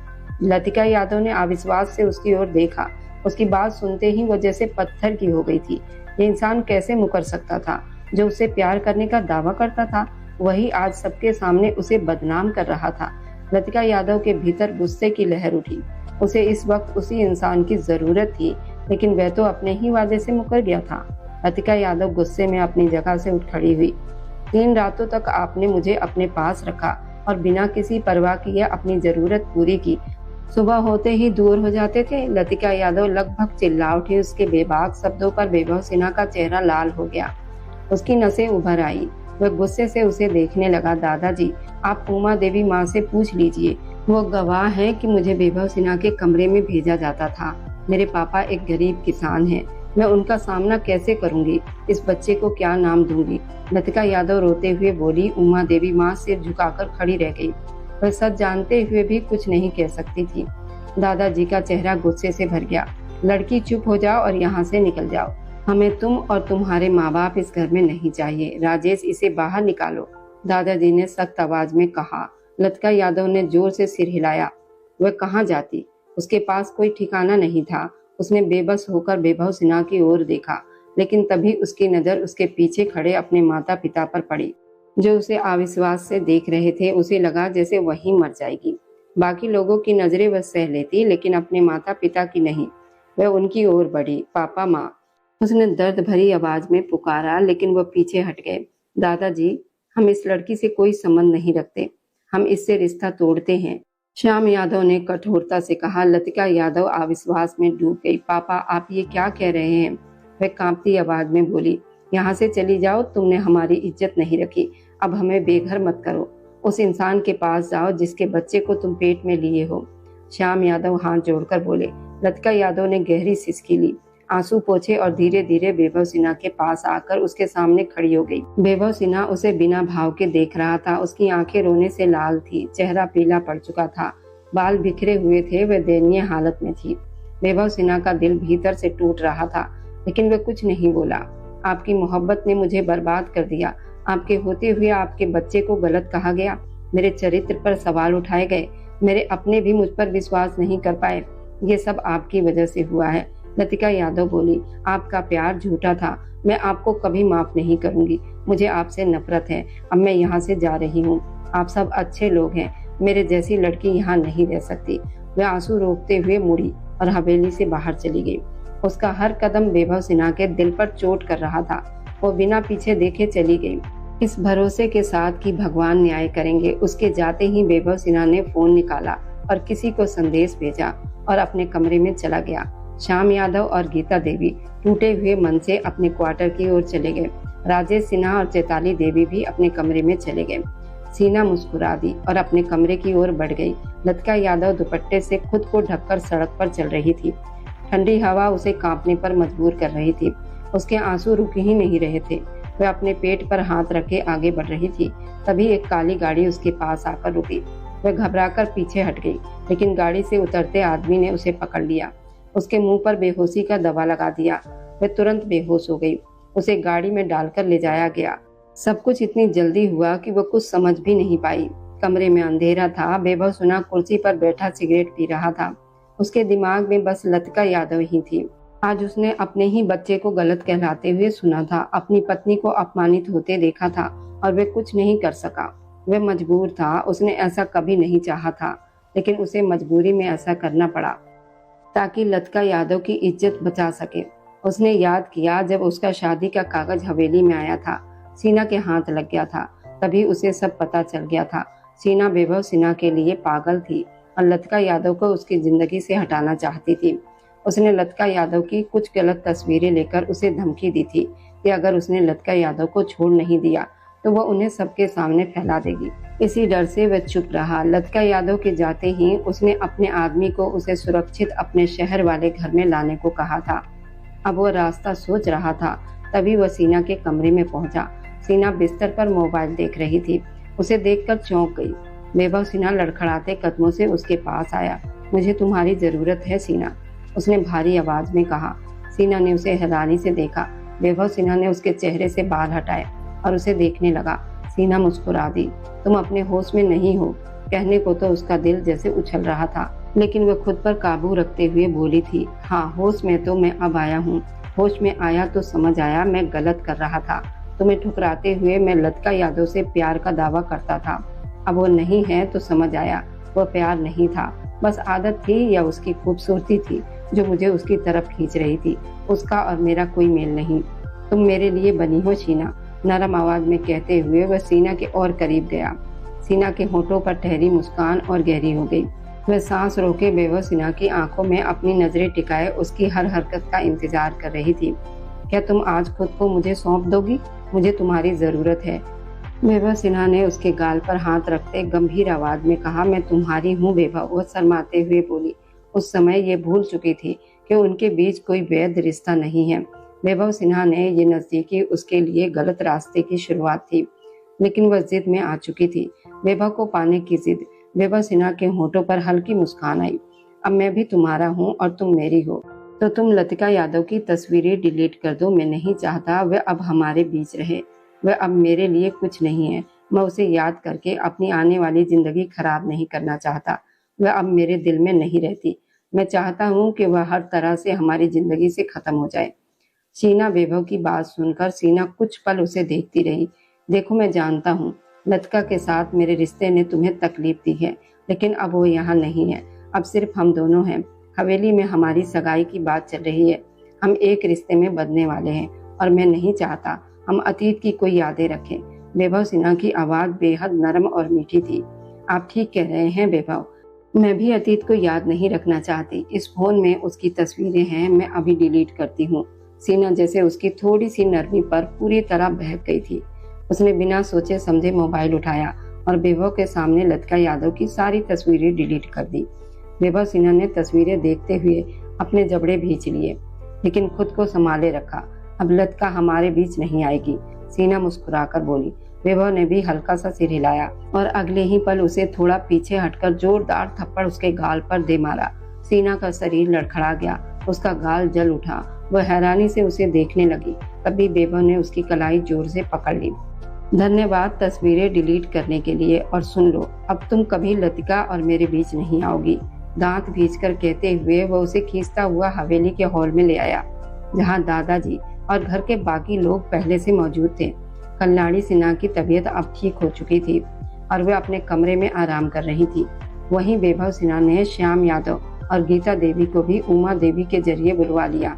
लतिका यादव ने अविश्वास से उसकी ओर देखा। उसकी बात सुनते ही वो जैसे पत्थर की हो गई थी। ये इंसान कैसे मुकर सकता था? जो उससे प्यार करने का दावा करता था वही आज सबके सामने उसे बदनाम कर रहा था। लतिका यादव के भीतर गुस्से की लहर उठी। उसे इस वक्त उसी इंसान की जरूरत थी, लेकिन वह तो अपने ही वादे से मुकर गया था। लतिका यादव गुस्से में अपनी जगह से उठ खड़ी हुई। 3 रातों तक आपने मुझे अपने पास रखा और बिना किसी परवाह किए अपनी जरूरत पूरी की। सुबह होते ही दूर हो जाते थे। लतिका यादव लगभग चिल्ला उठी। उसके बेबाक शब्दों पर वैभव सिन्हा का चेहरा लाल हो गया। उसकी नसें उभर आई। वह गुस्से से उसे देखने लगा। दादाजी, आप उमा देवी माँ से पूछ लीजिए, वो गवाह है कि मुझे वैभव सिन्हा के कमरे में भेजा जाता था। मेरे पापा एक गरीब किसान हैं। मैं उनका सामना कैसे करूंगी? इस बच्चे को क्या नाम दूंगी? लतिका यादव रोते हुए बोली। उमा देवी माँ सिर झुकाकर खड़ी रह गई। वह सच जानते हुए भी कुछ नहीं कह सकती थी। दादाजी का चेहरा गुस्से से भर गया। लड़की, चुप हो जाओ और यहाँ से निकल जाओ। हमें तुम और तुम्हारे माँ बाप इस घर में नहीं चाहिए। राजेश, इसे बाहर निकालो, दादाजी ने सख्त आवाज में कहा। लतिका यादव ने जोर से सिर हिलाया। वह कहाँ जाती? उसके पास कोई ठिकाना नहीं था। उसने बेबस होकर वैभव सिन्हा की ओर देखा, लेकिन तभी उसकी नजर उसके पीछे खड़े अपने माता पिता पर पड़ी, जो उसे अविश्वास से देख रहे थे। उसे लगा जैसे वही मर जाएगी। बाकी लोगों की नजरें वह सह लेती, लेकिन अपने माता पिता की नहीं। वह उनकी ओर बढ़ी। पापा, माँ, उसने दर्द भरी आवाज में पुकारा, लेकिन वह पीछे हट गए। दादाजी, हम इस लड़की से कोई संबंध नहीं रखते, हम इससे रिश्ता तोड़ते हैं, श्याम यादव ने कठोरता से कहा। लतिका यादव अविश्वास में डूब गई। पापा, आप ये क्या कह रहे हैं? वह कांपती आवाज में बोली। यहाँ से चली जाओ, तुमने हमारी इज्जत नहीं रखी, अब हमें बेघर मत करो। उस इंसान के पास जाओ जिसके बच्चे को तुम पेट में लिए हो। श्याम यादव हाथ जोड़कर बोले। लतिका यादव ने गहरी सिसकी ली, आंसू पोंछे और धीरे धीरे वैभव सिन्हा के पास आकर उसके सामने खड़ी हो गई। वैभव सिन्हा उसे बिना भाव के देख रहा था। उसकी आंखें रोने से लाल थी, चेहरा पीला पड़ चुका था, बाल बिखरे हुए थे, वह दयनीय हालत में थी। वैभव सिन्हा का दिल भीतर से टूट रहा था, लेकिन वह कुछ नहीं बोला। आपकी मोहब्बत ने मुझे बर्बाद कर दिया। आपके होते हुए आपके बच्चे को गलत कहा गया, मेरे चरित्र पर सवाल उठाए गए, मेरे अपने भी मुझ पर विश्वास नहीं कर पाए। ये सब आपकी वजह से हुआ है। लतिका यादव बोली। आपका प्यार झूठा था, मैं आपको कभी माफ नहीं करूंगी। मुझे आपसे नफरत है। अब मैं यहाँ से जा रही हूँ। आप सब अच्छे लोग हैं, मेरे जैसी लड़की यहाँ नहीं रह सकती। वह आंसू रोकते हुए मुड़ी और हवेली से बाहर चली गई। उसका हर कदम वैभव सिन्हा के दिल पर चोट कर रहा था। वो बिना पीछे देखे चली गई, इस भरोसे के साथ कि भगवान न्याय करेंगे। उसके जाते ही वैभव सिन्हा ने फोन निकाला और किसी को संदेश भेजा और अपने कमरे में चला गया। श्याम यादव और गीता देवी टूटे हुए मन से अपने क्वार्टर की ओर चले गए। राजेश सिन्हा और चैताली देवी भी अपने कमरे में चले गए। सीना मुस्कुरा दी और अपने कमरे की ओर बढ़ गई। लतिका यादव दुपट्टे से खुद को ढककर सड़क पर चल रही थी। ठंडी हवा उसे कांपने पर मजबूर कर रही थी। उसके आंसू रुक ही नहीं रहे थे। वह अपने पेट पर हाथ रखे आगे बढ़ रही थी। तभी एक काली गाड़ी उसके पास आकर रुकी। वह घबराकर पीछे हट गई, लेकिन गाड़ी से उतरते आदमी ने उसे पकड़ लिया। उसके मुंह पर बेहोशी का दवा लगा दिया। वह तुरंत बेहोश हो गई। उसे गाड़ी में डालकर ले जाया गया। सब कुछ इतनी जल्दी हुआ कि वह कुछ समझ भी नहीं पाई। कमरे में अंधेरा था। वैभव सिन्हा कुर्सी पर बैठा सिगरेट पी रहा था। उसके दिमाग में बस लतिका यादव ही थी। आज उसने अपने ही बच्चे को गलत कहलाते हुए सुना था, अपनी पत्नी को अपमानित होते देखा था और वह कुछ नहीं कर सका। वह मजबूर था, उसने ऐसा कभी नहीं चाहा था, लेकिन उसे मजबूरी में ऐसा करना पड़ा ताकि लतिका यादव की इज्जत बचा सके। उसने याद किया जब उसका शादी का कागज हवेली में आया था, सीना के हाथ लग गया था, तभी उसे सब पता चल गया था। सीना वैभव सिन्हा के लिए पागल थी और लतिका यादव को उसकी जिंदगी से हटाना चाहती थी। उसने लतिका यादव की कुछ गलत तस्वीरें लेकर उसे धमकी दी थी कि अगर उसने लतिका यादव को छोड़ नहीं दिया तो वह उन्हें सबके सामने फैला देगी। इसी डर से वह चुप रहा। लतिका यादव के जाते ही उसने अपने आदमी को उसे सुरक्षित अपने शहर वाले घर में लाने को कहा था। अब वह रास्ता सोच रहा था, तभी वह सीना के कमरे में पहुंचा। सीना बिस्तर पर मोबाइल देख रही थी। उसे देखकर चौंक गई। वैभव सिन्हा लड़खड़ाते कदमों से उसके पास आया। मुझे तुम्हारी जरूरत है सीना, उसने भारी आवाज में कहा। सीना ने उसे हैरानी से देखा। वैभव सिन्हा ने उसके चेहरे से बाल हटाए और उसे देखने लगा। सीना मुस्कुरा दी। तुम अपने होश में नहीं हो, कहने को तो उसका दिल जैसे उछल रहा था, लेकिन वह खुद पर काबू रखते हुए बोली थी, हाँ होश में तो मैं अब आया हूँ। होश में आया तो समझ आया मैं गलत कर रहा था। तुम्हें ठुकराते हुए मैं लतिका यादव से प्यार का दावा करता था। अब वो नहीं है तो समझ आया वह प्यार नहीं था, बस आदत थी या उसकी खूबसूरती थी जो मुझे उसकी तरफ खींच रही थी। उसका और मेरा कोई मेल नहीं। तुम मेरे लिए बनी हो सीना, नरम आवाज में कहते हुए वह सीना के और करीब गया। सीना के होठों पर ठहरी मुस्कान और गहरी हो गई। वह सांस रोके वैभव सिन्हा की आंखों में अपनी नजरें टिकाए उसकी हर हरकत का इंतजार कर रही थी। क्या तुम आज खुद को मुझे सौंप दोगी? मुझे तुम्हारी जरूरत है। वैभव सिन्हा ने उसके गाल पर हाथ रखते गंभीर आवाज में कहा, मैं तुम्हारी हूँ वैभव। वह शर्माते हुए बोली। उस समय ये भूल चुकी थी कि उनके बीच कोई वैध रिश्ता नहीं है। वैभव सिन्हा ने ये नजदीकी उसके लिए गलत रास्ते की शुरुआत थी, लेकिन वह जिद में आ चुकी थी। वैभव को पाने की जिद। वैभव सिन्हा के होठों पर हल्की मुस्कान आई। अब मैं भी तुम्हारा हूँ और तुम मेरी हो, तो तुम लतिका यादव की तस्वीरें डिलीट कर दो। मैं नहीं चाहता वह अब हमारे बीच रहे। वह अब मेरे लिए कुछ नहीं है। मैं उसे याद करके अपनी आने वाली जिंदगी खराब नहीं करना चाहता। वह अब मेरे दिल में नहीं रहती। मैं चाहता हूँ कि वह हर तरह से हमारी जिंदगी से खत्म हो जाए। सीना वैभव की बात सुनकर सीना कुछ पल उसे देखती रही। देखो मैं जानता हूँ लतिका के साथ मेरे रिश्ते ने तुम्हें तकलीफ दी है, लेकिन अब वो यहाँ नहीं है। अब सिर्फ हम दोनों हैं। हवेली में हमारी सगाई की बात चल रही है। हम एक रिश्ते में बंधने वाले हैं और मैं नहीं चाहता हम अतीत की कोई यादें रखें। वैभव सिन्हा की आवाज बेहद नरम और मीठी थी। आप ठीक कह रहे हैं वैभव, मैं भी अतीत को याद नहीं रखना चाहती। इस फोन में उसकी तस्वीरें हैं, मैं अभी डिलीट करती हूँ। सीना जैसे उसकी थोड़ी सी नरमी पर पूरी तरह बहक गई थी। उसने बिना सोचे समझे मोबाइल उठाया और वैभव के सामने लतिका यादव की सारी तस्वीरें डिलीट कर दी। वैभव सिन्हा ने तस्वीरें देखते हुए अपने जबड़े भींच लिए, लेकिन खुद को संभाले रखा। अब लतिका हमारे बीच नहीं आएगी, सीना मुस्कुराकर बोली। वैभव ने भी हल्का सा सिर हिलाया और अगले ही पल उसे थोड़ा पीछे हटकर जोरदार थप्पड़ उसके गाल पर दे मारा। सीना का शरीर लड़खड़ा गया, उसका गाल जल उठा। वह हैरानी से उसे देखने लगी। तभी वैभव ने उसकी कलाई जोर से पकड़ ली। धन्यवाद तस्वीरें डिलीट करने के लिए, और सुन लो, अब तुम कभी लतिका और मेरे बीच नहीं आओगी। दांत भींचकर कहते हुए वह उसे खींचता हुआ हवेली के हॉल में ले आया, जहां दादाजी और घर के बाकी लोग पहले से मौजूद थे। कल्याणी सिन्हा की तबीयत अब ठीक हो चुकी थी और वह अपने कमरे में आराम कर रही थी। वहीं वैभव सिन्हा ने श्याम यादव और गीता देवी को भी उमा देवी के जरिए बुलवा लिया।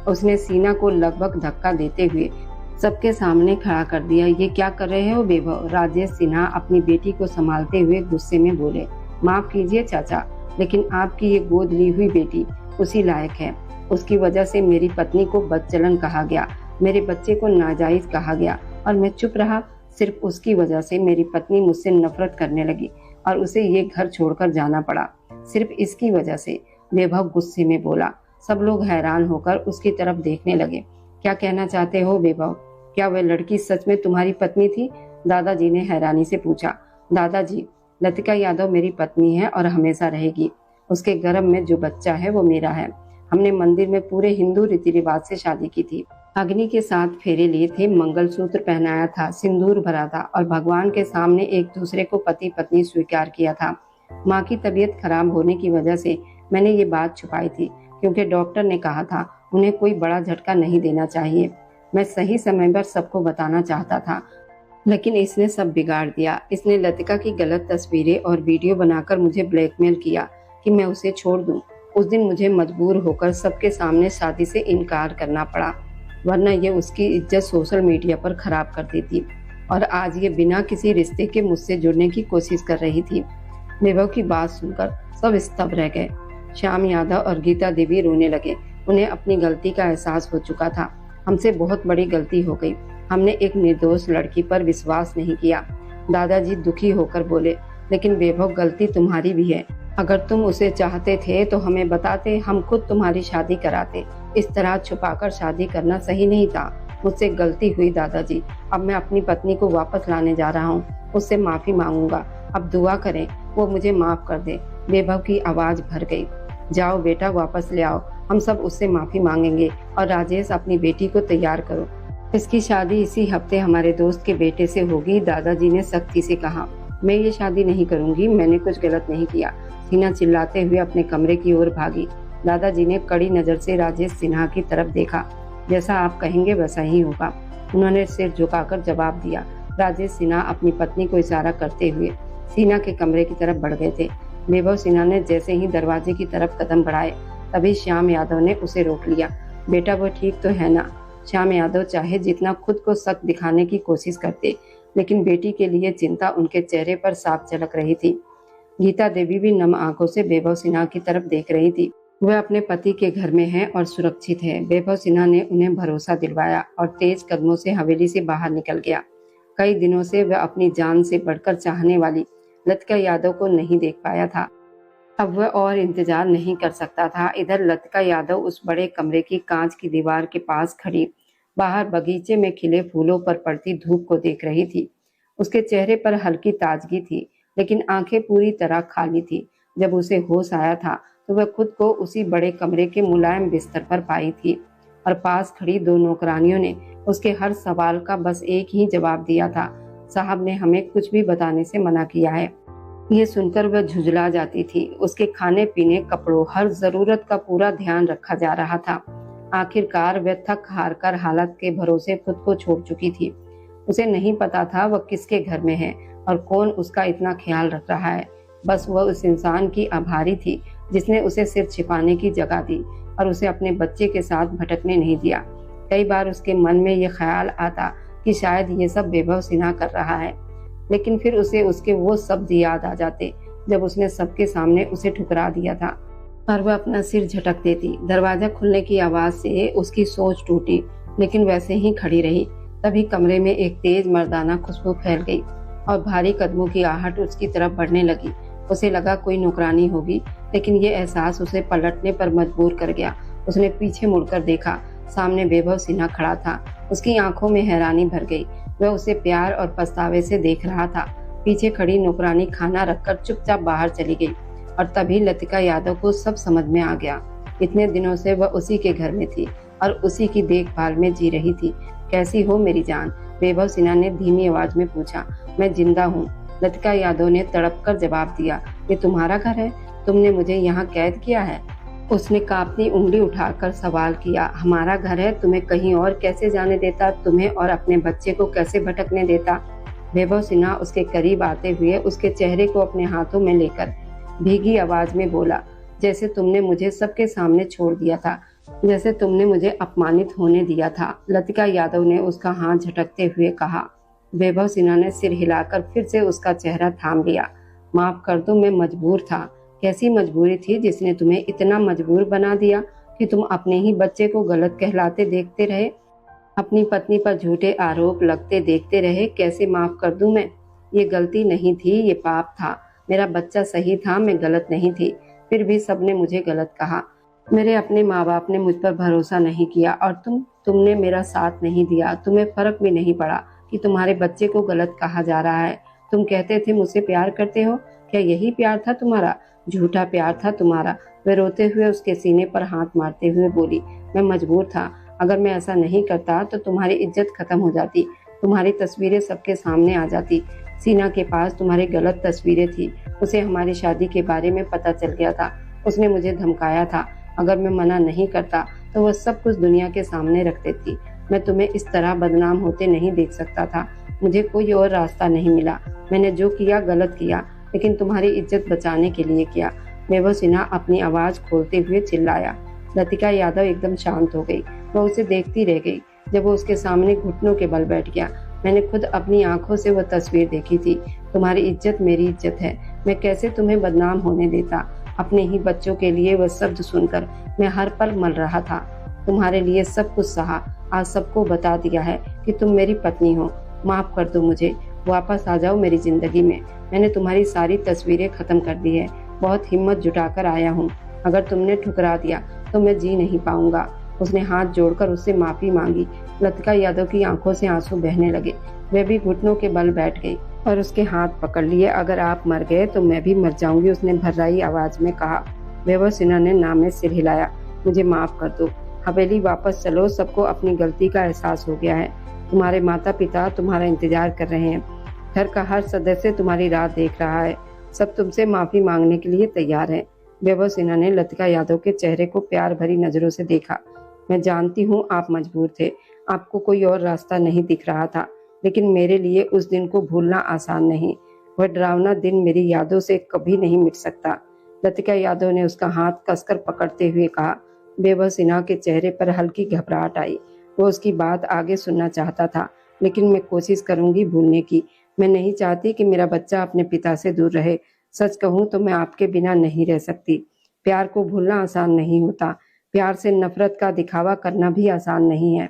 उसने सीना को लगभग धक्का देते हुए सबके सामने खड़ा कर दिया। ये क्या कर रहे हो वैभव? राजेश सिन्हा अपनी बेटी को संभालते हुए गुस्से में बोले। माफ कीजिए चाचा, लेकिन आपकी ये गोद ली हुई बेटी उसी लायक है। उसकी वजह से मेरी पत्नी को बदचलन कहा गया, मेरे बच्चे को नाजायज कहा गया और मैं चुप रहा। सिर्फ उसकी वजह से मेरी पत्नी मुझसे नफरत करने लगी और उसे ये घर छोड़कर जाना पड़ा। सिर्फ इसकी वजह से, वैभव गुस्से में बोला। सब लोग हैरान होकर उसकी तरफ देखने लगे। क्या कहना चाहते हो वैभव? क्या वह लड़की सच में तुम्हारी पत्नी थी? दादाजी ने हैरानी से पूछा। दादाजी, लतिका यादव मेरी पत्नी है और हमेशा रहेगी। उसके गर्भ में जो बच्चा है वो मेरा है। हमने मंदिर में पूरे हिंदू रीति रिवाज से शादी की थी। अग्नि के साथ फेरे लिए थे, मंगलसूत्र पहनाया था, सिंदूर भरा था और भगवान के सामने एक दूसरे को पति पत्नी स्वीकार किया था। माँ की तबीयत खराब होने की वजह से मैंने ये बात छुपाई थी, क्योंकि डॉक्टर ने कहा था उन्हें कोई बड़ा झटका नहीं देना चाहिए। मैं सही समय पर सबको बताना चाहता था, लेकिन इसने सब बिगाड़ दिया। इसने लतिका की गलत तस्वीरें और वीडियो बनाकर मुझे ब्लैकमेल किया कि मैं उसे छोड़ दूं। उस दिन मुझे मजबूर होकर सबके सामने शादी से इनकार करना पड़ा, वरना ये उसकी इज्जत सोशल मीडिया पर खराब कर देती। और आज ये बिना किसी रिश्ते के मुझसे जुड़ने की कोशिश कर रही थी। वैभव की बात सुनकर सब स्तब्ध रह गए। श्याम यादव और गीता देवी रोने लगे। उन्हें अपनी गलती का एहसास हो चुका था। हमसे बहुत बड़ी गलती हो गई। हमने एक निर्दोष लड़की पर विश्वास नहीं किया। दादाजी दुखी होकर बोले, लेकिन वैभव गलती तुम्हारी भी है। अगर तुम उसे चाहते थे तो हमें बताते, हम खुद तुम्हारी शादी कराते। इस तरह छुपाकर शादी करना सही नहीं था। मुझसे गलती हुई दादाजी। अब मैं अपनी पत्नी को वापस लाने जा रहा हूँ। उससे माफी मांगूंगा। अब दुआ करें वो मुझे माफ कर दे। वैभव की आवाज भर गई। जाओ बेटा, वापस ले आओ। हम सब उससे माफी मांगेंगे। और राजेश, अपनी बेटी को तैयार करो। इसकी शादी इसी हफ्ते हमारे दोस्त के बेटे से होगी, दादाजी ने सख्ती से कहा। मैं ये शादी नहीं करूंगी। मैंने कुछ गलत नहीं किया। सीना चिल्लाते हुए अपने कमरे की ओर भागी। दादाजी ने कड़ी नजर से राजेश सिन्हा की तरफ देखा। जैसा आप कहेंगे वैसा ही होगा, उन्होंने सिर झुकाकर जवाब दिया। राजेश सिन्हा अपनी पत्नी को इशारा करते हुए सिन्हा के कमरे की तरफ बढ़ गए थे। वैभव सिन्हा ने जैसे ही दरवाजे की तरफ कदम बढ़ाए, तभी श्याम यादव ने उसे रोक लिया। बेटा, वो ठीक तो है ना? श्याम यादव चाहे जितना खुद को सख्त दिखाने की कोशिश करते, लेकिन बेटी के लिए चिंता उनके चेहरे पर साफ झलक रही थी। गीता देवी भी नम आंखों से वैभव सिन्हा की तरफ देख रही थी। वह अपने पति के घर में है और सुरक्षित है। वैभव सिन्हा ने उन्हें भरोसा दिलवाया और तेज कदमों से हवेली से बाहर निकल गया। कई दिनों से वह अपनी जान से बढ़कर चाहने वाली लतिका यादव को नहीं देख पाया था। अब वह और इंतजार नहीं कर सकता था। इधर लतिका यादव उस बड़े कमरे की कांच की दीवार के पास खड़ी बाहर बगीचे में खिले फूलों पर पड़ती धूप को देख रही थी। उसके चेहरे पर हल्की ताजगी थी, लेकिन आंखें पूरी तरह खाली थी। जब उसे होश आया था तो वह खुद को उसी बड़े कमरे के मुलायम बिस्तर पर पाई थी और पास खड़ी दो नौकरानियों ने उसके हर सवाल का बस एक ही जवाब दिया था, साहब ने हमें कुछ भी बताने से मना किया है। ये सुनकर वह झुंझला जाती थी। उसके खाने पीने, कपड़ों, हर जरूरत का पूरा ध्यान रखा जा रहा था। आखिरकार वह थक हार कर हालत के भरोसे खुद को छोड़ चुकी थी। उसे नहीं पता था वह किसके घर में है और कौन उसका इतना ख्याल रख रहा है। बस वह उस इंसान की आभारी थी जिसने उसे सिर छिपाने की जगह दी और उसे अपने बच्चे के साथ भटकने नहीं दिया। कई बार उसके मन में यह ख्याल आता कि शायद ये सब वैभव सिन्हा कर रहा है, लेकिन फिर उसे उसके वो शब्द याद आ जाते जब उसने सबके सामने उसे ठुकरा दिया था और वह अपना सिर झटक देती। दरवाजा खुलने की आवाज से उसकी सोच टूटी, लेकिन वैसे ही खड़ी रही। तभी कमरे में एक तेज मर्दाना खुशबू फैल गई और भारी कदमों की आहट उसकी तरफ बढ़ने लगी। उसे लगा कोई नौकरानी होगी, लेकिन ये एहसास उसे पलटने पर मजबूर कर गया। उसने पीछे मुड़कर देखा। सामने वैभव सिन्हा खड़ा था। उसकी आंखों में हैरानी भर गई। वह उसे प्यार और पछतावे से देख रहा था। पीछे खड़ी नौकरानी खाना रखकर चुपचाप बाहर चली गई और तभी लतिका यादव को सब समझ में आ गया। इतने दिनों से वह उसी के घर में थी और उसी की देखभाल में जी रही थी। कैसी हो मेरी जान? वैभव सिन्हा ने धीमी आवाज में पूछा। मैं जिंदा हूँ, लतिका यादव ने तड़प कर जवाब दिया। ये तुम्हारा घर है? तुमने मुझे यहाँ कैद किया है? उसने कांपती उंगली उठाकर सवाल किया। हमारा घर है, तुम्हें कहीं और कैसे जाने देता? तुम्हें और अपने बच्चे को कैसे भटकने देता? वैभव सिन्हा उसके करीब आते हुए उसके चेहरे को अपने हाथों में लेकर भीगी आवाज में बोला, जैसे तुमने मुझे सबके सामने छोड़ दिया था, जैसे तुमने मुझे अपमानित होने दिया था। लतिका यादव ने उसका हाथ झटकते हुए कहा। वैभव सिन्हा ने सिर हिलाकर फिर से उसका चेहरा थाम लिया। माफ कर दो, मैं मजबूर था। कैसी मजबूरी थी जिसने तुम्हें इतना मजबूर बना दिया कि तुम अपने ही बच्चे को गलत कहलाते देखते रहे, अपनी पत्नी पर झूठे आरोप लगते देखते रहे? कैसे माफ कर दूं मैं? ये गलती नहीं थी, ये पाप था। मेरा बच्चा सही था, मैं गलत नहीं थी। फिर भी सबने मुझे गलत कहा। मेरे अपने माँ बाप ने मुझ पर भरोसा नहीं किया और तुमने मेरा साथ नहीं दिया। तुम्हें फर्क भी नहीं पड़ा कि तुम्हारे बच्चे को गलत कहा जा रहा है। तुम कहते थे मुझसे प्यार करते हो। क्या यही प्यार था तुम्हारा? झूठा प्यार था तुम्हारा। वह रोते हुए उसके सीने पर हाथ मारते हुए बोली, मैं मजबूर था। अगर मैं ऐसा नहीं करता तो तुम्हारी इज्जत खत्म हो जाती, तुम्हारी तस्वीरें सबके सामने आ जाती। सीना के पास तुम्हारी गलत तस्वीरें थी। उसे हमारी शादी के बारे में पता चल गया था। उसने मुझे धमकाया था। अगर मैं मना नहीं करता तो वह सब कुछ दुनिया के सामने रख देती। मैं तुम्हें इस तरह बदनाम होते नहीं देख सकता था। मुझे कोई और रास्ता नहीं मिला। मैंने जो किया गलत किया, लेकिन तुम्हारी इज्जत बचाने के लिए किया। वैभव सिन्हा अपनी आवाज खोलते हुए चिल्लाया। लतिका यादव एकदम शांत हो गई। वह उसे देखती रह गई। जब वो उसके सामने घुटनों के बल बैठ गया, मैंने खुद अपनी आंखों से वह तस्वीर देखी थी। तुम्हारी इज्जत मेरी इज्जत है। मैं कैसे तुम्हें बदनाम होने देता। अपने ही बच्चों के लिए वह शब्द सुनकर मैं हर पल मल रहा था। तुम्हारे लिए सब कुछ सहा, आज सबको बता दिया है कि तुम मेरी पत्नी हो। माफ कर दो मुझे, वापस आ जाओ मेरी जिंदगी में। मैंने तुम्हारी सारी तस्वीरें खत्म कर दी है। बहुत हिम्मत जुटाकर आया हूँ। अगर तुमने ठुकरा दिया तो मैं जी नहीं पाऊंगा। उसने हाथ जोड़कर उससे माफी मांगी। लतिका यादव की आंखों से आंसू बहने लगे। वह भी घुटनों के बल बैठ गई और उसके हाथ पकड़ लिए। अगर आप मर गए तो मैं भी मर जाऊंगी, उसने भर्राई आवाज में कहा। वैभव सिन्हा ने नाम में सिर हिलाया। मुझे माफ कर दो, हवेली वापस चलो। सबको अपनी गलती का एहसास हो गया है। तुम्हारे माता पिता तुम्हारा इंतजार कर रहे हैं। घर का हर सदस्य तुम्हारी राह देख रहा है। सब तुमसे माफी मांगने के लिए तैयार है। वैभव सिन्हा ने लतिका यादव के चेहरे को प्यार भरी नजरों से देखा। मैं जानती हूँ आप मजबूर थे, आपको कोई और रास्ता नहीं दिख रहा था, लेकिन मेरे लिए उस दिन को भूलना आसान नहीं। वह डरावना दिन मेरी यादों से कभी नहीं मिट सकता। लतिका यादव ने उसका हाथ कसकर पकड़ते हुए कहा। वैभव सिन्हा के चेहरे पर हल्की घबराहट आई। वो उसकी बात आगे सुनना चाहता था, लेकिन मैं कोशिश करूंगी भूलने की। मैं नहीं चाहती कि मेरा बच्चा अपने पिता से दूर रहे। सच कहूँ तो मैं आपके बिना नहीं रह सकती। प्यार को भूलना आसान नहीं होता। प्यार से नफरत का दिखावा करना भी आसान नहीं है।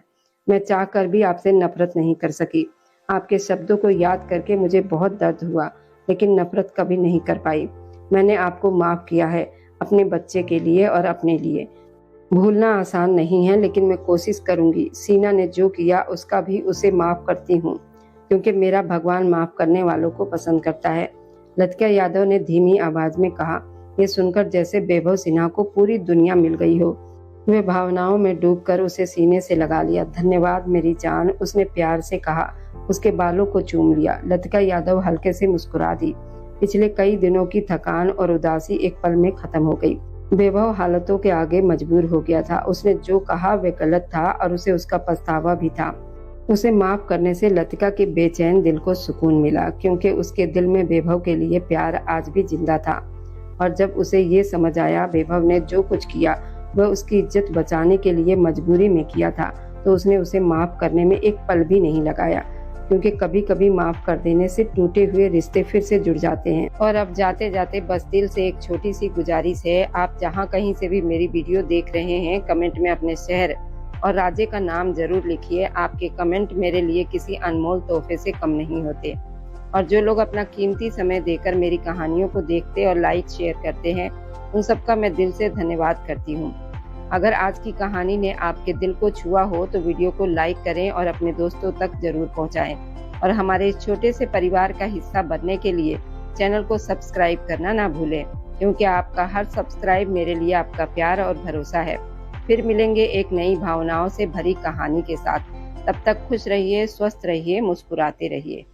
मैं चाह कर भी आपसे नफरत नहीं कर सकी। आपके शब्दों को याद करके मुझे बहुत दर्द हुआ, लेकिन नफरत कभी नहीं कर पाई। मैंने आपको माफ किया है, अपने बच्चे के लिए और अपने लिए। भूलना आसान नहीं है, लेकिन मैं कोशिश करूंगी। सीना ने जो किया उसका भी उसे माफ करती हूँ, क्योंकि मेरा भगवान माफ करने वालों को पसंद करता है। लतिका यादव ने धीमी आवाज में कहा। ये सुनकर जैसे वैभव सिन्हा को पूरी दुनिया मिल गई हो। वे भावनाओं में डूबकर उसे सीने से लगा लिया। धन्यवाद मेरी जान, उसने प्यार से कहा। उसके बालों को चूम लिया। लतिका यादव हल्के से मुस्कुरा दी। पिछले कई दिनों की थकान और उदासी एक पल में खत्म हो गई। वैभव हालातों के आगे मजबूर हो गया था। उसने जो कहा वह गलत था और उसे उसका पछतावा भी था। उसे माफ करने से लतिका के बेचैन दिल को सुकून मिला, क्योंकि उसके दिल में वैभव के लिए प्यार आज भी जिंदा था। और जब उसे ये समझ आया वैभव ने जो कुछ किया वह उसकी इज्जत बचाने के लिए मजबूरी में किया था, तो उसने उसे माफ करने में एक पल भी नहीं लगाया, क्योंकि कभी कभी माफ कर देने से टूटे हुए रिश्ते फिर से जुड़ जाते हैं। और अब जाते जाते बस दिल से एक छोटी सी गुजारिश है। आप जहाँ कहीं से भी मेरी वीडियो देख रहे हैं, कमेंट में अपने शहर और राज्य का नाम जरूर लिखिए। आपके कमेंट मेरे लिए किसी अनमोल तोहफे से कम नहीं होते। और जो लोग अपना कीमती समय देकर मेरी कहानियों को देखते और लाइक शेयर करते हैं, उन सबका मैं दिल से धन्यवाद करती हूँ। अगर आज की कहानी ने आपके दिल को छुआ हो तो वीडियो को लाइक करें और अपने दोस्तों तक जरूर पहुँचाएं। और हमारे इस छोटे से परिवार का हिस्सा बनने के लिए चैनल को सब्सक्राइब करना ना भूलें, क्योंकि आपका हर सब्सक्राइब मेरे लिए आपका प्यार और भरोसा है। फिर मिलेंगे एक नई भावनाओं से भरी कहानी के साथ। तब तक खुश रहिए, स्वस्थ रहिए, मुस्कुराते रहिए।